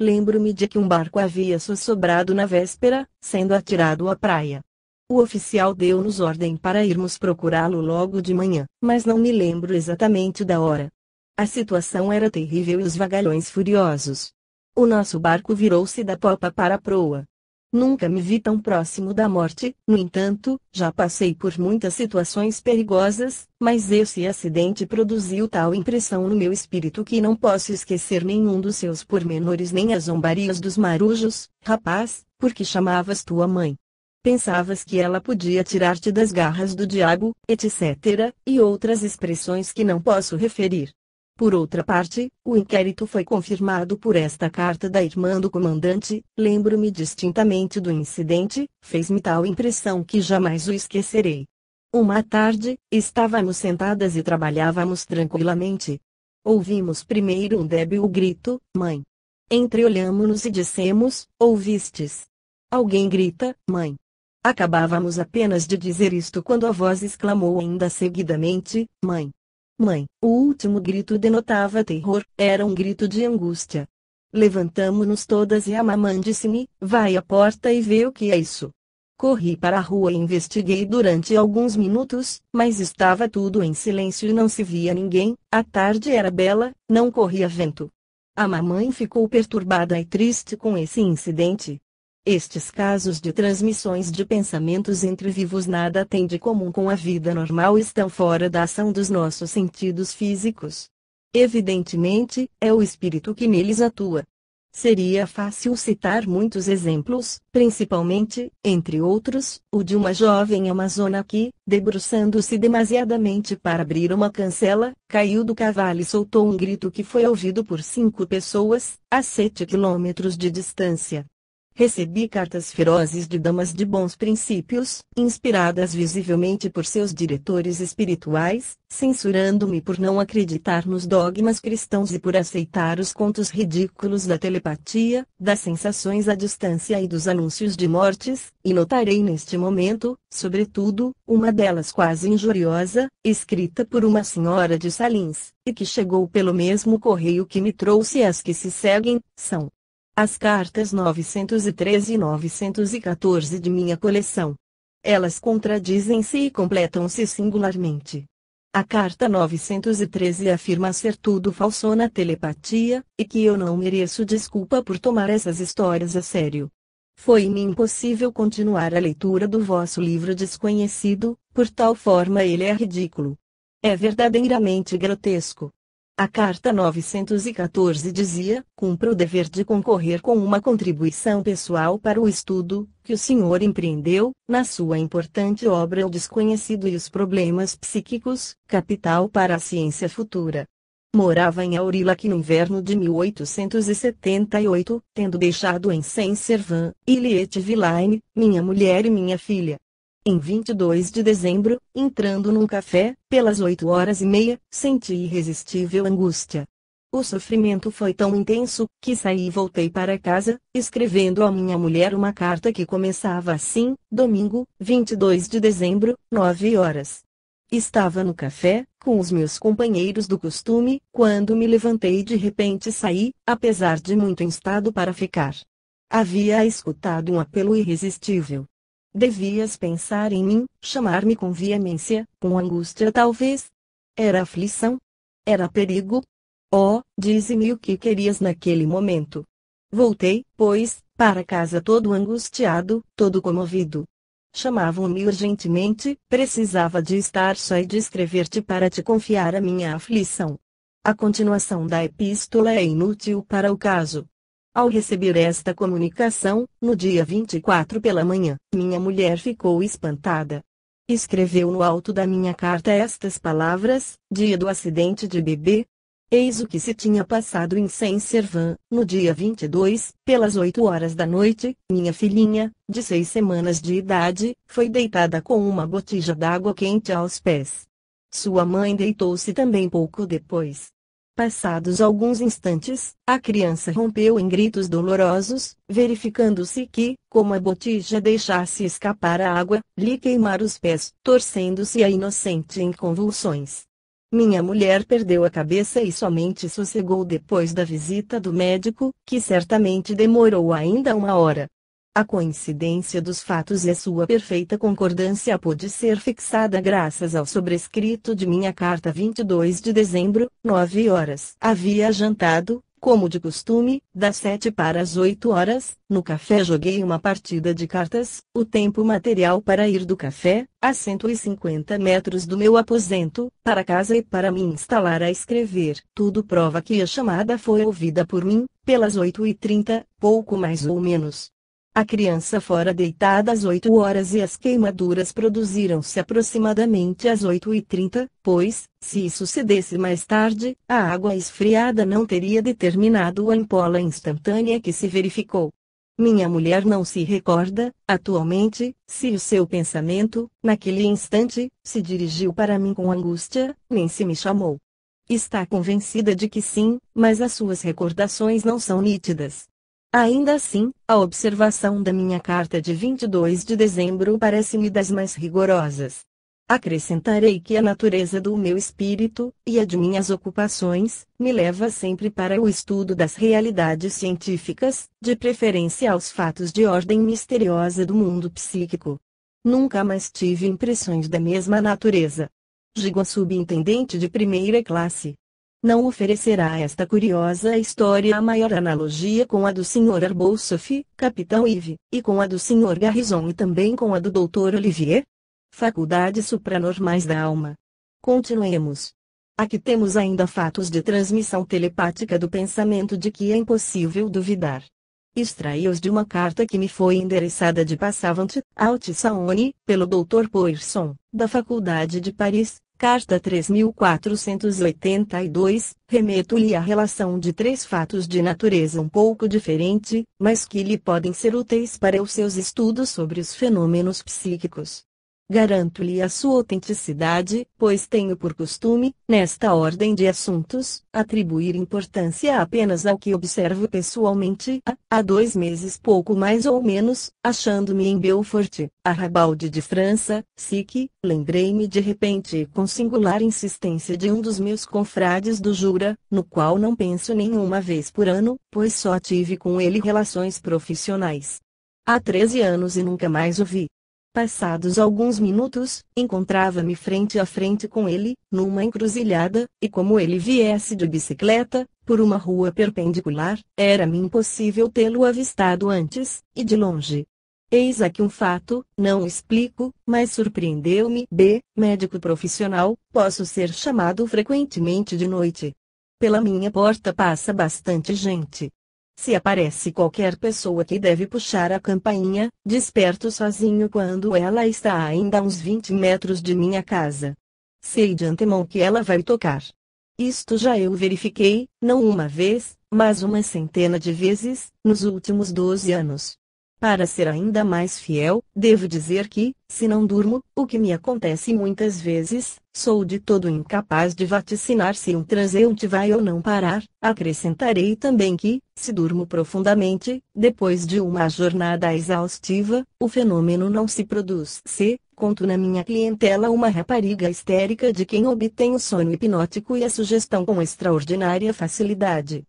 Lembro-me de que um barco havia sussurrado na véspera, sendo atirado à praia. O oficial deu-nos ordem para irmos procurá-lo logo de manhã, mas não me lembro exatamente da hora. A situação era terrível e os vagalhões furiosos. O nosso barco virou-se da popa para a proa. Nunca me vi tão próximo da morte, no entanto, já passei por muitas situações perigosas, mas esse acidente produziu tal impressão no meu espírito que não posso esquecer nenhum dos seus pormenores nem as zombarias dos marujos. Rapaz, por que chamavas tua mãe? Pensavas que ela podia tirar-te das garras do diabo, etc., e outras expressões que não posso referir. Por outra parte, o inquérito foi confirmado por esta carta da irmã do comandante. Lembro-me distintamente do incidente, fez-me tal impressão que jamais o esquecerei. Uma tarde, estávamos sentadas e trabalhávamos tranquilamente. Ouvimos primeiro um débil grito: mãe. Entreolhamo-nos e dissemos: ouvistes? Alguém grita: mãe. Acabávamos apenas de dizer isto quando a voz exclamou ainda seguidamente: mãe. Mãe. O último grito denotava terror, era um grito de angústia. Levantamo-nos todas e a mamãe disse-me: vai à porta e vê o que é isso. Corri para a rua e investiguei durante alguns minutos, mas estava tudo em silêncio e não se via ninguém. A tarde era bela, não corria vento. A mamãe ficou perturbada e triste com esse incidente. Estes casos de transmissões de pensamentos entre vivos nada têm de comum com a vida normal e estão fora da ação dos nossos sentidos físicos. Evidentemente, é o espírito que neles atua. Seria fácil citar muitos exemplos, principalmente, entre outros, o de uma jovem amazona que, debruçando-se demasiadamente para abrir uma cancela, caiu do cavalo e soltou um grito que foi ouvido por 5 pessoas, a 7 quilômetros de distância. Recebi cartas ferozes de damas de bons princípios, inspiradas visivelmente por seus diretores espirituais, censurando-me por não acreditar nos dogmas cristãos e por aceitar os contos ridículos da telepatia, das sensações à distância e dos anúncios de mortes, e notarei neste momento, sobretudo, uma delas quase injuriosa, escrita por uma senhora de Salins, e que chegou pelo mesmo correio que me trouxe as que se seguem, são as cartas 913 e 914 de minha coleção. Elas contradizem-se e completam-se singularmente. A carta 913 afirma ser tudo falso na telepatia, e que eu não mereço desculpa por tomar essas histórias a sério. Foi-me impossível continuar a leitura do vosso livro desconhecido, por tal forma ele é ridículo. É verdadeiramente grotesco. A carta 914 dizia: cumpra o dever de concorrer com uma contribuição pessoal para o estudo, que o senhor empreendeu, na sua importante obra O Desconhecido e os Problemas Psíquicos, capital para a ciência futura. Morava em Aurillac no inverno de 1878, tendo deixado em Saint-Servan, Ille-et-Vilaine, minha mulher e minha filha. Em 22 de dezembro, entrando num café, pelas 8h30, senti irresistível angústia. O sofrimento foi tão intenso, que saí e voltei para casa, escrevendo à minha mulher uma carta que começava assim: domingo, 22 de dezembro, 9h. Estava no café, com os meus companheiros do costume, quando me levantei e de repente saí, apesar de muito instado para ficar. Havia escutado um apelo irresistível. Devias pensar em mim, chamar-me com veemência, com angústia talvez. Era aflição? Era perigo? Oh, dize-me o que querias naquele momento. Voltei, pois, para casa todo angustiado, todo comovido. Chamavam-me urgentemente, precisava de estar só e de escrever-te para te confiar a minha aflição. A continuação da epístola é inútil para o caso. Ao receber esta comunicação, no dia 24 pela manhã, minha mulher ficou espantada. Escreveu no alto da minha carta estas palavras: dia do acidente de bebê. Eis o que se tinha passado em Saint-Servan, no dia 22, pelas 8h da noite, minha filhinha, de 6 semanas de idade, foi deitada com uma botija d'água quente aos pés. Sua mãe deitou-se também pouco depois. Passados alguns instantes, a criança rompeu em gritos dolorosos, verificando-se que, como a botija deixasse escapar a água, lhe queimara os pés, torcendo-se a inocente em convulsões. Minha mulher perdeu a cabeça e somente sossegou depois da visita do médico, que certamente demorou ainda 1 hora. A coincidência dos fatos e a sua perfeita concordância pôde ser fixada graças ao sobrescrito de minha carta 22 de dezembro, 9 horas. Havia jantado, como de costume, das 7 para as 8 horas, no café joguei uma partida de cartas, o tempo material para ir do café, a 150 metros do meu aposento, para casa e para me instalar a escrever. Tudo prova que a chamada foi ouvida por mim, pelas 8h30, pouco mais ou menos. A criança fora deitada às 8 horas e as queimaduras produziram-se aproximadamente às 8h30, pois, se isso sucedesse mais tarde, a água esfriada não teria determinado a ampola instantânea que se verificou. Minha mulher não se recorda, atualmente, se o seu pensamento, naquele instante, se dirigiu para mim com angústia, nem se me chamou. Está convencida de que sim, mas as suas recordações não são nítidas. Ainda assim, a observação da minha carta de 22 de dezembro parece-me das mais rigorosas. Acrescentarei que a natureza do meu espírito, e a de minhas ocupações, me leva sempre para o estudo das realidades científicas, de preferência aos fatos de ordem misteriosa do mundo psíquico. Nunca mais tive impressões da mesma natureza. Digo a subintendente de primeira classe. Não oferecerá esta curiosa história a maior analogia com a do Sr. Arbousoff, Capitão Yves, e com a do Sr. Garrison e também com a do Dr. Olivier? Faculdades supranormais da alma. Continuemos. Aqui temos ainda fatos de transmissão telepática do pensamento de que é impossível duvidar. Extraí-os de uma carta que me foi endereçada de Passavant, Haute-Saône, pelo Dr. Poisson, da Faculdade de Paris. Carta 3482, remeto-lhe a relação de 3 fatos de natureza um pouco diferente, mas que lhe podem ser úteis para os seus estudos sobre os fenômenos psíquicos. Garanto-lhe a sua autenticidade, pois tenho por costume, nesta ordem de assuntos, atribuir importância apenas ao que observo pessoalmente. Há 2 meses pouco mais ou menos, achando-me em Belfort, Arrabalde de França, SIC, lembrei-me de repente e com singular insistência de um dos meus confrades do Jura, no qual não penso nenhuma vez por ano, pois só tive com ele relações profissionais. Há 13 anos e nunca mais o vi. Passados alguns minutos, encontrava-me frente a frente com ele, numa encruzilhada, e como ele viesse de bicicleta, por uma rua perpendicular, era-me impossível tê-lo avistado antes, e de longe. Eis aqui um fato, não explico, mas surpreendeu-me. Médico profissional, posso ser chamado frequentemente de noite. Pela minha porta passa bastante gente. Se aparece qualquer pessoa que deve puxar a campainha, desperto sozinho quando ela está ainda a uns 20 metros de minha casa. Sei de antemão que ela vai tocar. Isto já eu verifiquei, não uma vez, mas uma centena de vezes, nos últimos 12 anos. Para ser ainda mais fiel, devo dizer que, se não durmo, o que me acontece muitas vezes, sou de todo incapaz de vaticinar se um transeunte vai ou não parar. Acrescentarei também que, se durmo profundamente, depois de uma jornada exaustiva, o fenômeno não se produz. Conto na minha clientela uma rapariga histérica de quem obtenho sono hipnótico e a sugestão com extraordinária facilidade.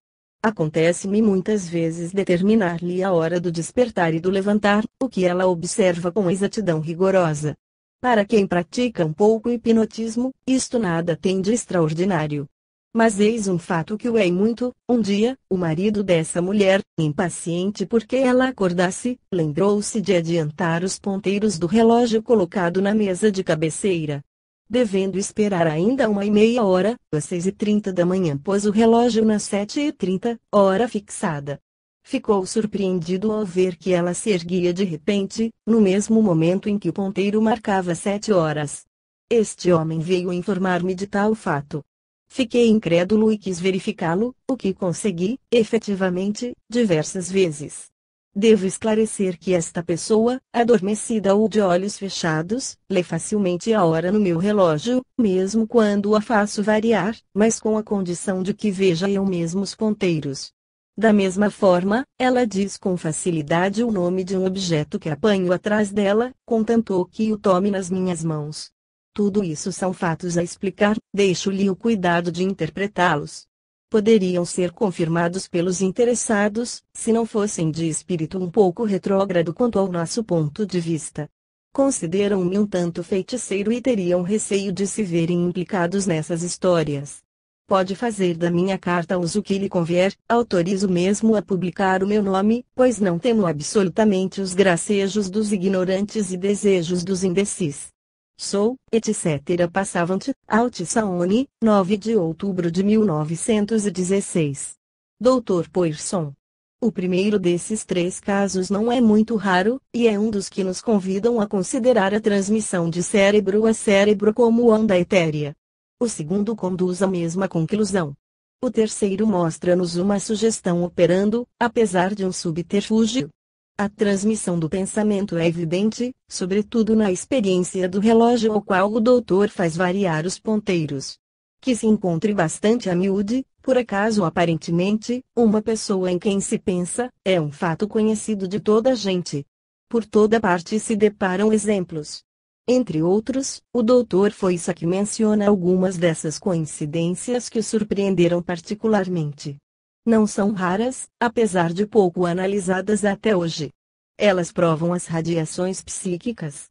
Acontece-me muitas vezes determinar-lhe a hora do despertar e do levantar, o que ela observa com exatidão rigorosa. Para quem pratica um pouco hipnotismo, isto nada tem de extraordinário. Mas eis um fato que o é muito. Um dia, o marido dessa mulher, impaciente porque ela acordasse, lembrou-se de adiantar os ponteiros do relógio colocado na mesa de cabeceira. Devendo esperar ainda 1h30 hora, às 6h30 da manhã pôs o relógio nas 7h30, hora fixada. Ficou surpreendido ao ver que ela se erguia de repente, no mesmo momento em que o ponteiro marcava 7 horas. Este homem veio informar-me de tal fato. Fiquei incrédulo e quis verificá-lo, o que consegui, efetivamente, diversas vezes. Devo esclarecer que esta pessoa, adormecida ou de olhos fechados, lê facilmente a hora no meu relógio, mesmo quando a faço variar, mas com a condição de que veja eu mesmo os ponteiros. Da mesma forma, ela diz com facilidade o nome de um objeto que apanho atrás dela, contanto que o tome nas minhas mãos. Tudo isso são fatos a explicar, deixo-lhe o cuidado de interpretá-los. Poderiam ser confirmados pelos interessados, se não fossem de espírito um pouco retrógrado quanto ao nosso ponto de vista. Consideram-me um tanto feiticeiro e teriam receio de se verem implicados nessas histórias. Pode fazer da minha carta uso que lhe convier, autorizo mesmo a publicar o meu nome, pois não temo absolutamente os gracejos dos ignorantes e desejos dos imbecis. Sou, etc. Passavant, Altisaone, 9 de outubro de 1916. Dr. Poirson. O primeiro desses três casos não é muito raro, e é um dos que nos convidam a considerar a transmissão de cérebro a cérebro como onda etérea. O segundo conduz à mesma conclusão. O terceiro mostra-nos uma sugestão operando, apesar de um subterfúgio. A transmissão do pensamento é evidente, sobretudo na experiência do relógio ao qual o doutor faz variar os ponteiros. Que se encontre bastante a miúde, por acaso aparentemente, uma pessoa em quem se pensa, é um fato conhecido de toda a gente. Por toda parte se deparam exemplos. Entre outros, o doutor Foissa que menciona algumas dessas coincidências que o surpreenderam particularmente. Não são raras, apesar de pouco analisadas até hoje. Elas provam as radiações psíquicas.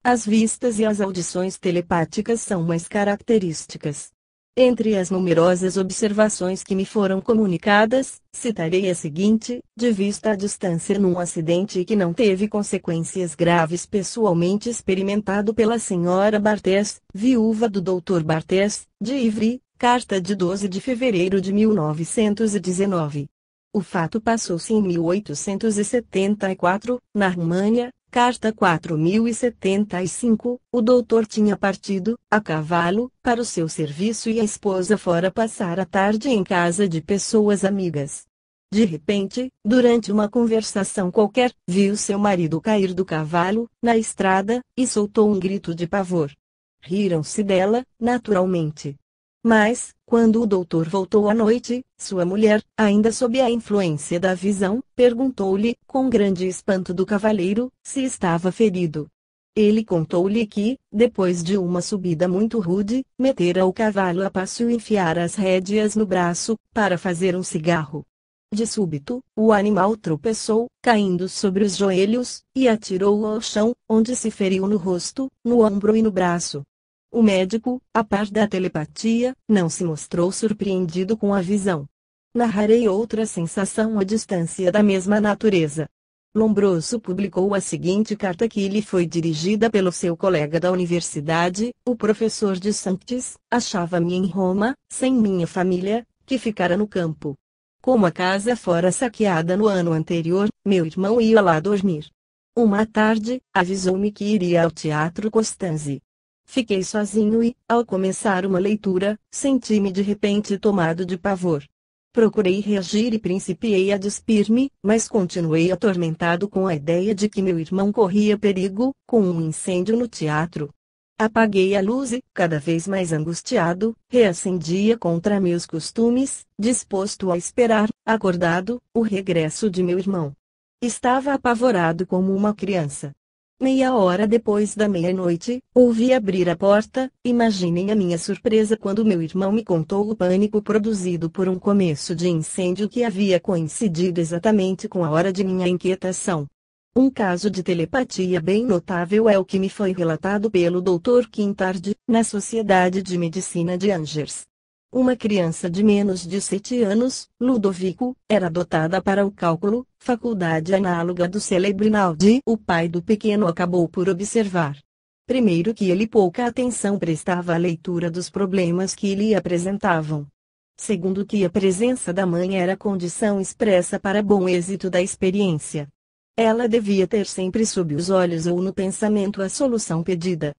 As vistas e as audições telepáticas são mais características. Entre as numerosas observações que me foram comunicadas, citarei a seguinte, de vista à distância num acidente que não teve consequências graves pessoalmente experimentado pela senhora Barthès, viúva do Dr. Barthès, de Ivry, carta de 12 de fevereiro de 1919. O fato passou-se em 1874, na România, carta 4075, o doutor tinha partido, a cavalo, para o seu serviço e a esposa fora passar a tarde em casa de pessoas amigas. De repente, durante uma conversação qualquer, viu seu marido cair do cavalo, na estrada, e soltou um grito de pavor. Riram-se dela, naturalmente. Mas, quando o doutor voltou à noite, sua mulher, ainda sob a influência da visão, perguntou-lhe, com grande espanto do cavaleiro, se estava ferido. Ele contou-lhe que, depois de uma subida muito rude, metera o cavalo a passo e enfiara as rédeas no braço, para fazer um cigarro. De súbito, o animal tropeçou, caindo sobre os joelhos, e atirou-o ao chão, onde se feriu no rosto, no ombro e no braço. O médico, a par da telepatia, não se mostrou surpreendido com a visão. Narrarei outra sensação à distância da mesma natureza. Lombroso publicou a seguinte carta que lhe foi dirigida pelo seu colega da universidade, o professor de Sanctis, achava-me em Roma, sem minha família, que ficara no campo. Como a casa fora saqueada no ano anterior, meu irmão ia lá dormir. Uma tarde, avisou-me que iria ao Teatro Costanzi. Fiquei sozinho e, ao começar uma leitura, senti-me de repente tomado de pavor. Procurei reagir e principiei a despir-me, mas continuei atormentado com a ideia de que meu irmão corria perigo, com um incêndio no teatro. Apaguei a luz e, cada vez mais angustiado, reacendia contra meus costumes, disposto a esperar, acordado, o regresso de meu irmão. Estava apavorado como uma criança. Meia hora depois da meia-noite, ouvi abrir a porta. Imaginem a minha surpresa quando meu irmão me contou o pânico produzido por um começo de incêndio que havia coincidido exatamente com a hora de minha inquietação. Um caso de telepatia bem notável é o que me foi relatado pelo Dr. Quintard, na Sociedade de Medicina de Angers. Uma criança de menos de 7 anos, Ludovico, era dotada para o cálculo, faculdade análoga do célebre Naldi. O pai do pequeno acabou por observar. Primeiro que ele pouca atenção prestava à leitura dos problemas que lhe apresentavam. Segundo que a presença da mãe era condição expressa para bom êxito da experiência. Ela devia ter sempre sob os olhos ou no pensamento a solução pedida.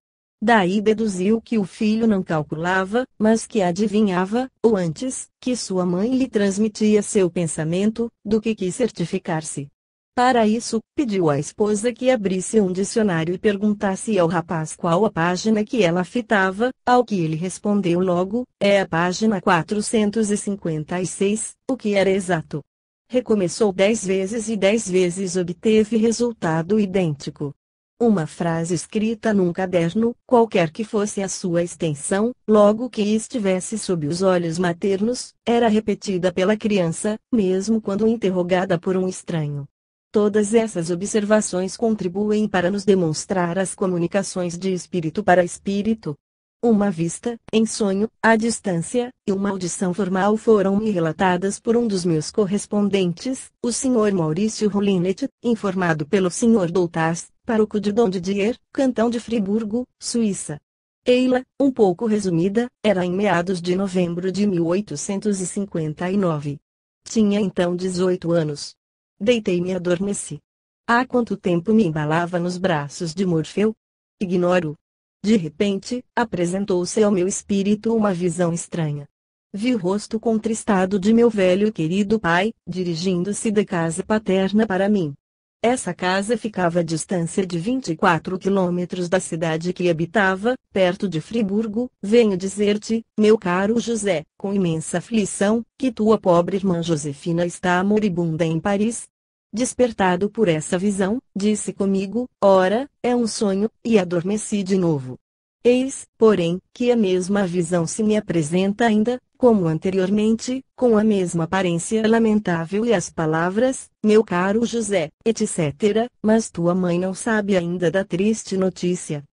Daí deduziu que o filho não calculava, mas que adivinhava, ou antes, que sua mãe lhe transmitia seu pensamento, do que quis certificar-se. Para isso, pediu à esposa que abrisse um dicionário e perguntasse ao rapaz qual a página que ela fitava, ao que ele respondeu logo: é a página 456, o que era exato. Recomeçou 10 vezes e 10 vezes obteve resultado idêntico. Uma frase escrita num caderno, qualquer que fosse a sua extensão, logo que estivesse sob os olhos maternos, era repetida pela criança, mesmo quando interrogada por um estranho. Todas essas observações contribuem para nos demonstrar as comunicações de espírito para espírito. Uma vista, em sonho, à distância, e uma audição formal foram-me relatadas por um dos meus correspondentes, o Sr. Maurício Rolinet, informado pelo Sr. Doutas, pároco de Dom Didier, cantão de Friburgo, Suíça. Ela, um pouco resumida, era em meados de novembro de 1859. Tinha então 18 anos. Deitei-me e adormeci. Há quanto tempo me embalava nos braços de Morfeu? Ignoro. De repente, apresentou-se ao meu espírito uma visão estranha. Vi o rosto contristado de meu velho e querido pai, dirigindo-se da casa paterna para mim. Essa casa ficava à distância de 24 quilômetros da cidade que habitava, perto de Friburgo. Venho dizer-te, meu caro José, com imensa aflição, que tua pobre irmã Josefina está moribunda em Paris. Despertado por essa visão, disse comigo: ora, é um sonho, e adormeci de novo. Eis, porém, que a mesma visão se me apresenta ainda, como anteriormente, com a mesma aparência lamentável e as palavras: meu caro José, etc., mas tua mãe não sabe ainda da triste notícia.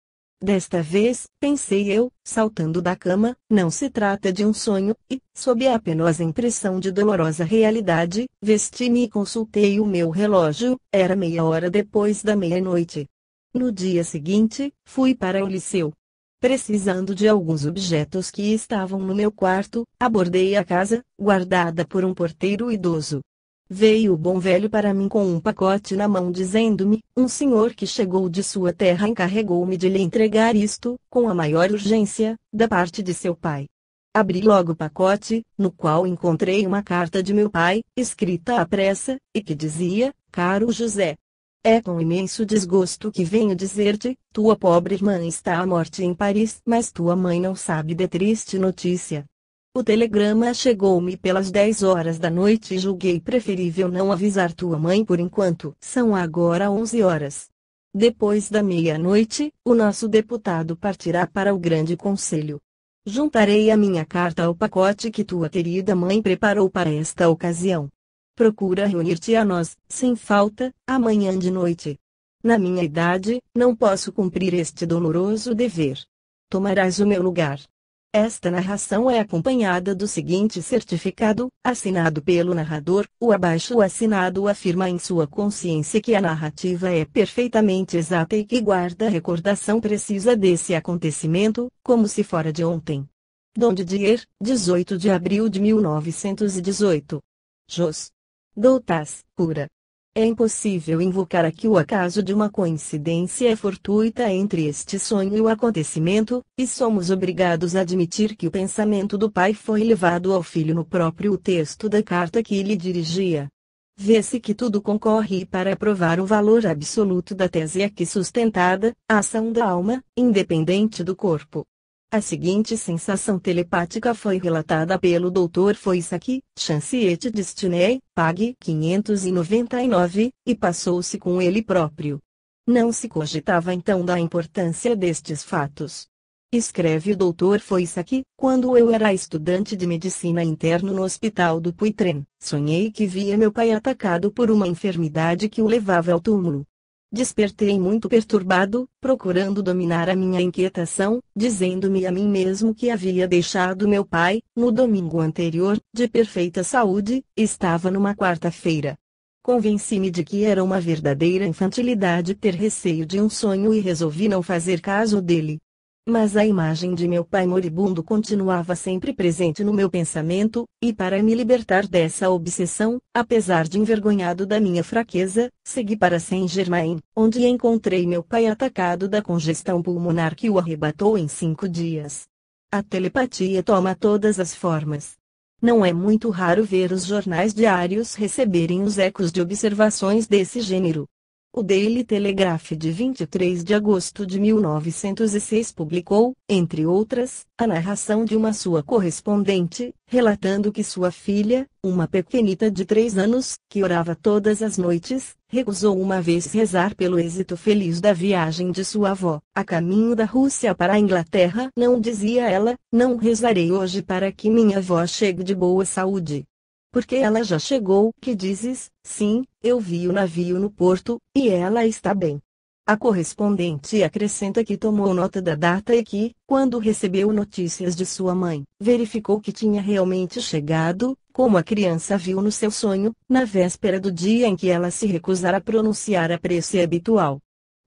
Desta vez, pensei eu, saltando da cama, não se trata de um sonho, e, sob a penosa impressão de dolorosa realidade, vesti-me e consultei o meu relógio, era meia hora depois da meia-noite. No dia seguinte, fui para o liceu. Precisando de alguns objetos que estavam no meu quarto, abordei a casa, guardada por um porteiro idoso. Veio o bom velho para mim com um pacote na mão dizendo-me: um senhor que chegou de sua terra encarregou-me de lhe entregar isto, com a maior urgência, da parte de seu pai. Abri logo o pacote, no qual encontrei uma carta de meu pai, escrita à pressa, e que dizia: caro José, é com imenso desgosto que venho dizer-te, tua pobre irmã está à morte em Paris, mas tua mãe não sabe de triste notícia. O telegrama chegou-me pelas 10 horas da noite e julguei preferível não avisar tua mãe por enquanto. São agora 11 horas. Depois da meia-noite, o nosso deputado partirá para o grande conselho. Juntarei a minha carta ao pacote que tua querida mãe preparou para esta ocasião. Procura reunir-te a nós, sem falta, amanhã de noite. Na minha idade, não posso cumprir este doloroso dever. Tomarás o meu lugar. Esta narração é acompanhada do seguinte certificado, assinado pelo narrador. O abaixo assinado afirma em sua consciência que a narrativa é perfeitamente exata e que guarda a recordação precisa desse acontecimento, como se fora de ontem. Dom Didier, 18 de abril de 1918. Jos. Doutas, cura. É impossível invocar aqui o acaso de uma coincidência fortuita entre este sonho e o acontecimento, e somos obrigados a admitir que o pensamento do pai foi levado ao filho no próprio texto da carta que lhe dirigia. Vê-se que tudo concorre para provar o valor absoluto da tese aqui sustentada, a ação da alma, independente do corpo. A seguinte sensação telepática foi relatada pelo Dr. Foissaki, Chanciete Destinée, Pag 599, e passou-se com ele próprio. Não se cogitava então da importância destes fatos. Escreve o Dr. Foissaki: quando eu era estudante de medicina interno no hospital do Puitren, sonhei que via meu pai atacado por uma enfermidade que o levava ao túmulo. Despertei muito perturbado, procurando dominar a minha inquietação, dizendo-me a mim mesmo que havia deixado meu pai, no domingo anterior, de perfeita saúde, estava numa quarta-feira. Convenci-me de que era uma verdadeira infantilidade ter receio de um sonho e resolvi não fazer caso dele. Mas a imagem de meu pai moribundo continuava sempre presente no meu pensamento, e para me libertar dessa obsessão, apesar de envergonhado da minha fraqueza, segui para Saint-Germain, onde encontrei meu pai atacado da congestão pulmonar que o arrebatou em 5 dias. A telepatia toma todas as formas. Não é muito raro ver os jornais diários receberem os ecos de observações desse gênero. O Daily Telegraph de 23 de agosto de 1906 publicou, entre outras, a narração de uma sua correspondente, relatando que sua filha, uma pequenita de 3 anos, que orava todas as noites, recusou uma vez rezar pelo êxito feliz da viagem de sua avó, a caminho da Rússia para a Inglaterra. Não, dizia ela, não rezarei hoje para que minha avó chegue de boa saúde. Porque ela já chegou, que dizes? Sim, eu vi o navio no porto, e ela está bem. A correspondente acrescenta que tomou nota da data e que, quando recebeu notícias de sua mãe, verificou que tinha realmente chegado, como a criança viu no seu sonho, na véspera do dia em que ela se recusara a pronunciar a prece habitual.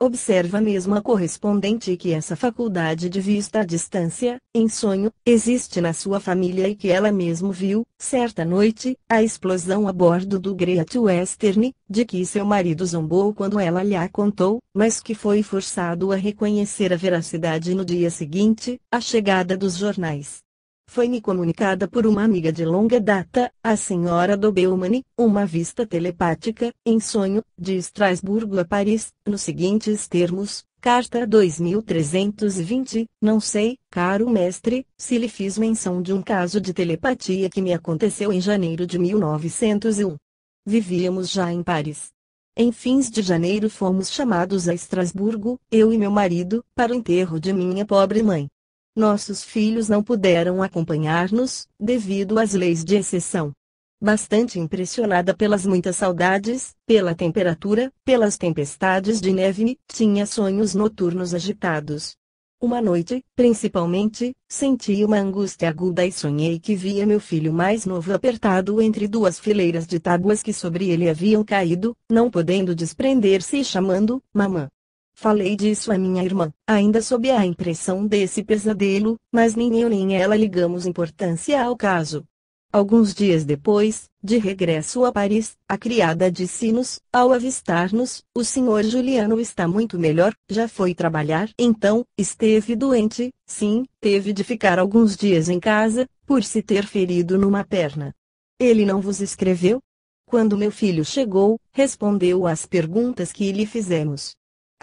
Observa mesmo a correspondente que essa faculdade de vista à distância, em sonho, existe na sua família e que ela mesmo viu, certa noite, a explosão a bordo do Great Western, de que seu marido zombou quando ela lhe a contou, mas que foi forçado a reconhecer a veracidade no dia seguinte, a chegada dos jornais. Foi-me comunicada por uma amiga de longa data, a senhora Dobelmani, uma vista telepática, em sonho, de Estrasburgo a Paris, nos seguintes termos: Carta 2320, não sei, caro mestre, se lhe fiz menção de um caso de telepatia que me aconteceu em janeiro de 1901. Vivíamos já em Paris. Em fins de janeiro fomos chamados a Estrasburgo, eu e meu marido, para o enterro de minha pobre mãe. Nossos filhos não puderam acompanhar-nos, devido às leis de exceção. Bastante impressionada pelas muitas saudades, pela temperatura, pelas tempestades de neve, tinha sonhos noturnos agitados. Uma noite, principalmente, senti uma angústia aguda e sonhei que via meu filho mais novo apertado entre duas fileiras de tábuas que sobre ele haviam caído, não podendo desprender-se e chamando, mamã. Falei disso à minha irmã, ainda sob a impressão desse pesadelo, mas nem eu nem ela ligamos importância ao caso. Alguns dias depois, de regresso a Paris, a criada disse-nos, ao avistar-nos, o senhor Juliano está muito melhor, já foi trabalhar. Então, esteve doente, sim, teve de ficar alguns dias em casa, por se ter ferido numa perna. Ele não vos escreveu? Quando meu filho chegou, respondeu às perguntas que lhe fizemos.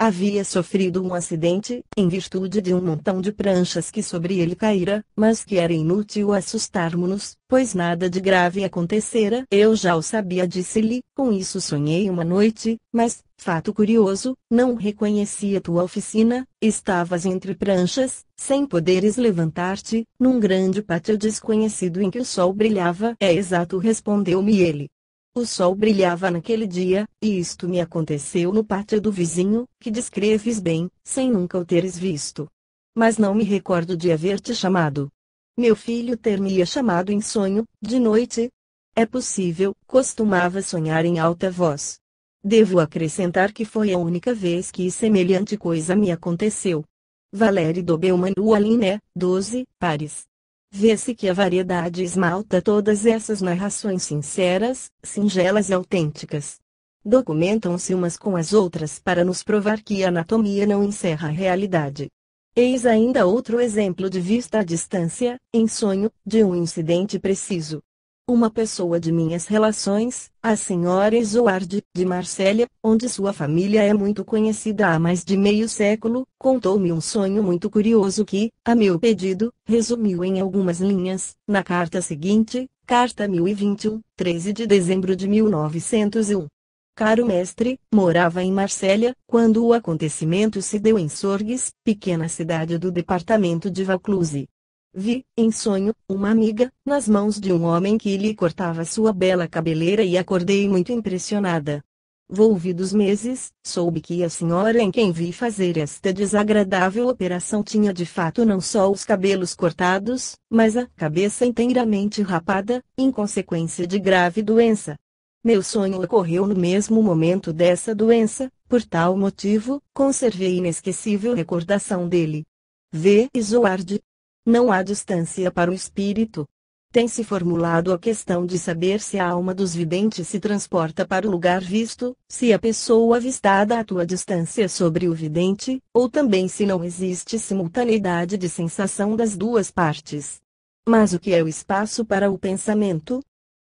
Havia sofrido um acidente, em virtude de um montão de pranchas que sobre ele caíra, mas que era inútil assustarmos-nos, pois nada de grave acontecera. Eu já o sabia, disse-lhe, com isso sonhei uma noite, mas, fato curioso, não reconheci a tua oficina, estavas entre pranchas, sem poderes levantar-te, num grande pátio desconhecido em que o sol brilhava. É exato, respondeu-me ele. O sol brilhava naquele dia, e isto me aconteceu no pátio do vizinho, que descreves bem, sem nunca o teres visto. Mas não me recordo de haver-te chamado. Meu filho ter-me-ia chamado em sonho, de noite? É possível, costumava sonhar em alta voz. Devo acrescentar que foi a única vez que semelhante coisa me aconteceu. Valéry Dobelman, Aline, 12, Paris. Vê-se que a variedade esmalta todas essas narrações sinceras, singelas e autênticas. Documentam-se umas com as outras para nos provar que a anatomia não encerra a realidade. Eis ainda outro exemplo de vista à distância, em sonho, de um incidente preciso. Uma pessoa de minhas relações, a senhora Isoarde, de Marsella, onde sua família é muito conhecida há mais de meio século, contou-me um sonho muito curioso que, a meu pedido, resumiu em algumas linhas, na carta seguinte, carta 1021, 13 de dezembro de 1901. Caro mestre, morava em Marsella, quando o acontecimento se deu em Sorgues, pequena cidade do departamento de Vaucluse. Vi, em sonho, uma amiga, nas mãos de um homem que lhe cortava sua bela cabeleira e acordei muito impressionada. Volvidos meses, soube que a senhora em quem vi fazer esta desagradável operação tinha de fato não só os cabelos cortados, mas a cabeça inteiramente rapada, em consequência de grave doença. Meu sonho ocorreu no mesmo momento dessa doença, por tal motivo, conservei inesquecível recordação dele. V. Isoarde. Não há distância para o espírito. Tem-se formulado a questão de saber se a alma dos videntes se transporta para o lugar visto, se a pessoa avistada atua a distância sobre o vidente, ou também se não existe simultaneidade de sensação das duas partes. Mas o que é o espaço para o pensamento?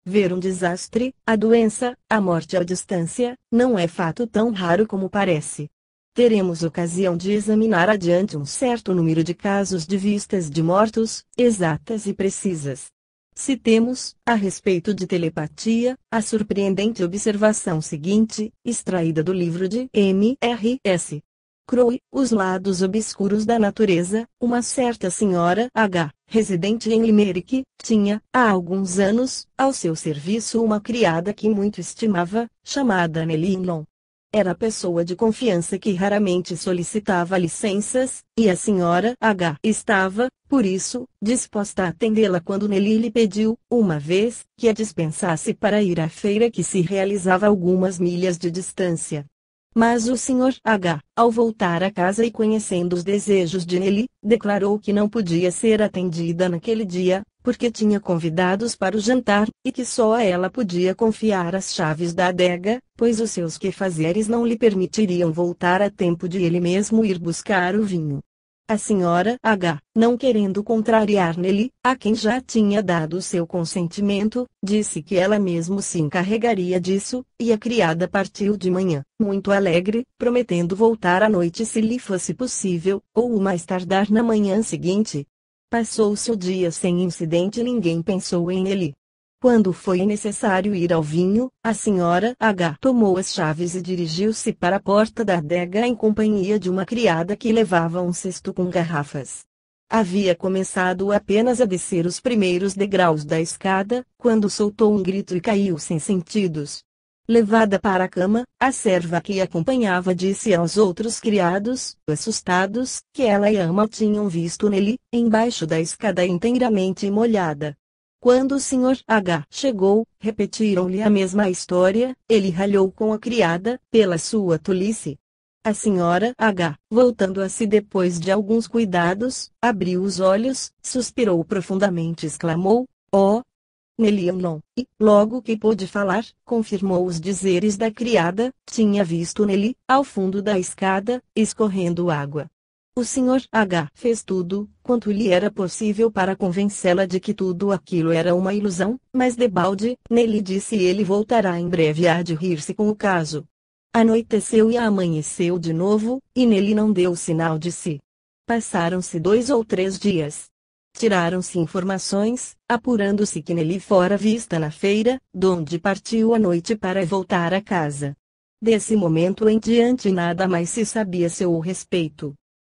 Ver um desastre, a doença, a morte à distância, não é fato tão raro como parece. Teremos ocasião de examinar adiante um certo número de casos de vistas de mortos, exatas e precisas. Citemos, a respeito de telepatia, a surpreendente observação seguinte, extraída do livro de M.R.S. Crowe, Os Lados Obscuros da Natureza. Uma certa senhora H., residente em Limerick, tinha, há alguns anos, ao seu serviço uma criada que muito estimava, chamada Nellie Inlon. Era pessoa de confiança que raramente solicitava licenças, e a senhora H. estava, por isso, disposta a atendê-la quando Nellie lhe pediu, uma vez, que a dispensasse para ir à feira que se realizava a algumas milhas de distância. Mas o Sr. H., ao voltar a casa e conhecendo os desejos de Nellie, declarou que não podia ser atendida naquele dia, porque tinha convidados para o jantar, e que só a ela podia confiar as chaves da adega, pois os seus quefazeres não lhe permitiriam voltar a tempo de ele mesmo ir buscar o vinho. A senhora H., não querendo contrariar Nellie, a quem já tinha dado o seu consentimento, disse que ela mesmo se encarregaria disso, e a criada partiu de manhã, muito alegre, prometendo voltar à noite se lhe fosse possível, ou o mais tardar na manhã seguinte. Passou-se o dia sem incidente e ninguém pensou em Nellie. Quando foi necessário ir ao vinho, a senhora H. tomou as chaves e dirigiu-se para a porta da adega em companhia de uma criada que levava um cesto com garrafas. Havia começado apenas a descer os primeiros degraus da escada, quando soltou um grito e caiu sem sentidos. Levada para a cama, a serva que a acompanhava disse aos outros criados, assustados, que ela e a ama tinham visto Nellie, embaixo da escada inteiramente molhada. Quando o Sr. H. chegou, repetiram-lhe a mesma história, ele ralhou com a criada, pela sua tolice. A senhora H., voltando a si depois de alguns cuidados, abriu os olhos, suspirou profundamente e exclamou, "Oh, Nellie Inlon", e, logo que pôde falar, confirmou os dizeres da criada, tinha visto Nellie, ao fundo da escada, escorrendo água. O Sr. H. fez tudo, quanto lhe era possível para convencê-la de que tudo aquilo era uma ilusão, mas debalde, Nellie disse ele voltará em breve a de rir-se com o caso. Anoiteceu e amanheceu de novo, e Nellie não deu sinal de si. Passaram-se 2 ou 3 dias. Tiraram-se informações, apurando-se que Nellie fora vista na feira, donde partiu à noite para voltar a casa. Desse momento em diante nada mais se sabia a seu respeito.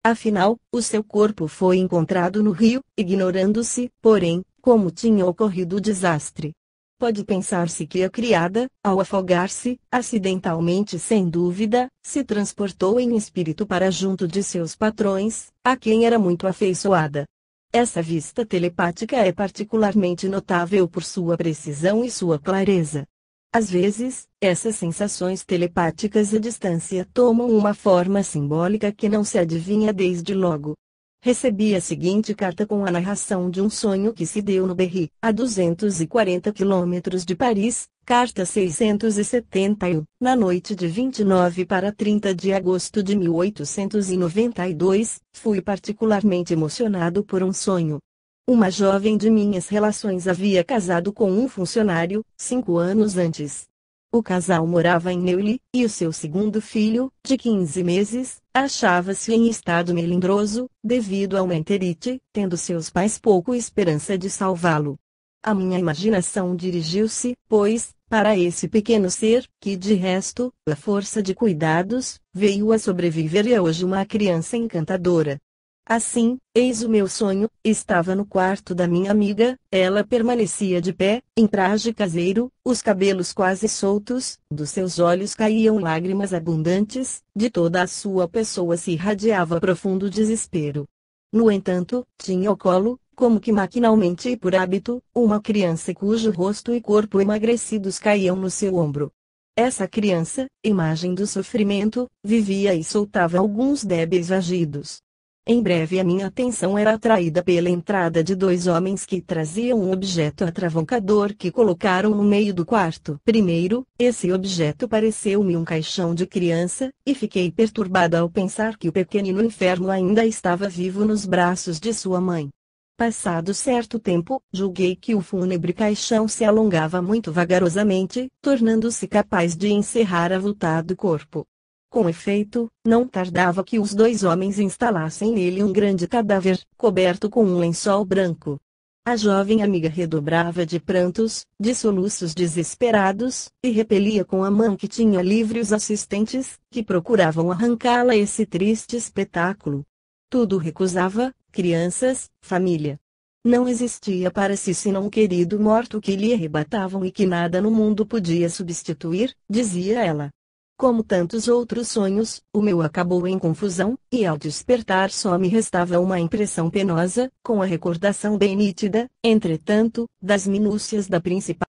Afinal, o seu corpo foi encontrado no rio, ignorando-se, porém, como tinha ocorrido o desastre. Pode pensar-se que a criada, ao afogar-se, acidentalmente sem dúvida, se transportou em espírito para junto de seus patrões, a quem era muito afeiçoada. Essa vista telepática é particularmente notável por sua precisão e sua clareza. Às vezes, essas sensações telepáticas à distância tomam uma forma simbólica que não se adivinha desde logo. Recebi a seguinte carta com a narração de um sonho que se deu no Berry, a 240 quilômetros de Paris, carta 671, na noite de 29 para 30 de agosto de 1892, fui particularmente emocionado por um sonho. Uma jovem de minhas relações havia casado com um funcionário, 5 anos antes. O casal morava em Neuilly, e o seu segundo filho, de 15 meses, achava-se em estado melindroso, devido a uma enterite, tendo seus pais pouco esperança de salvá-lo. A minha imaginação dirigiu-se, pois, para esse pequeno ser, que de resto, à força de cuidados, veio a sobreviver e é hoje uma criança encantadora. Assim, eis o meu sonho, estava no quarto da minha amiga, ela permanecia de pé, em traje caseiro, os cabelos quase soltos, dos seus olhos caíam lágrimas abundantes, de toda a sua pessoa se irradiava profundo desespero. No entanto, tinha ao colo, como que maquinalmente e por hábito, uma criança cujo rosto e corpo emagrecidos caíam no seu ombro. Essa criança, imagem do sofrimento, vivia e soltava alguns débeis vagidos. Em breve a minha atenção era atraída pela entrada de 2 homens que traziam um objeto atravancador que colocaram no meio do quarto. Primeiro, esse objeto pareceu-me um caixão de criança, e fiquei perturbada ao pensar que o pequenino enfermo ainda estava vivo nos braços de sua mãe. Passado certo tempo, julguei que o fúnebre caixão se alongava muito vagarosamente, tornando-se capaz de encerrar avultado corpo. Com efeito, não tardava que os dois homens instalassem nele um grande cadáver, coberto com um lençol branco. A jovem amiga redobrava de prantos, de soluços desesperados, e repelia com a mão que tinha livre os assistentes, que procuravam arrancá-la esse triste espetáculo. Tudo recusava, crianças, família. Não existia para si senão um querido morto que lhe arrebatavam e que nada no mundo podia substituir, dizia ela. Como tantos outros sonhos, o meu acabou em confusão, e ao despertar só me restava uma impressão penosa, com a recordação bem nítida, entretanto, das minúcias da principal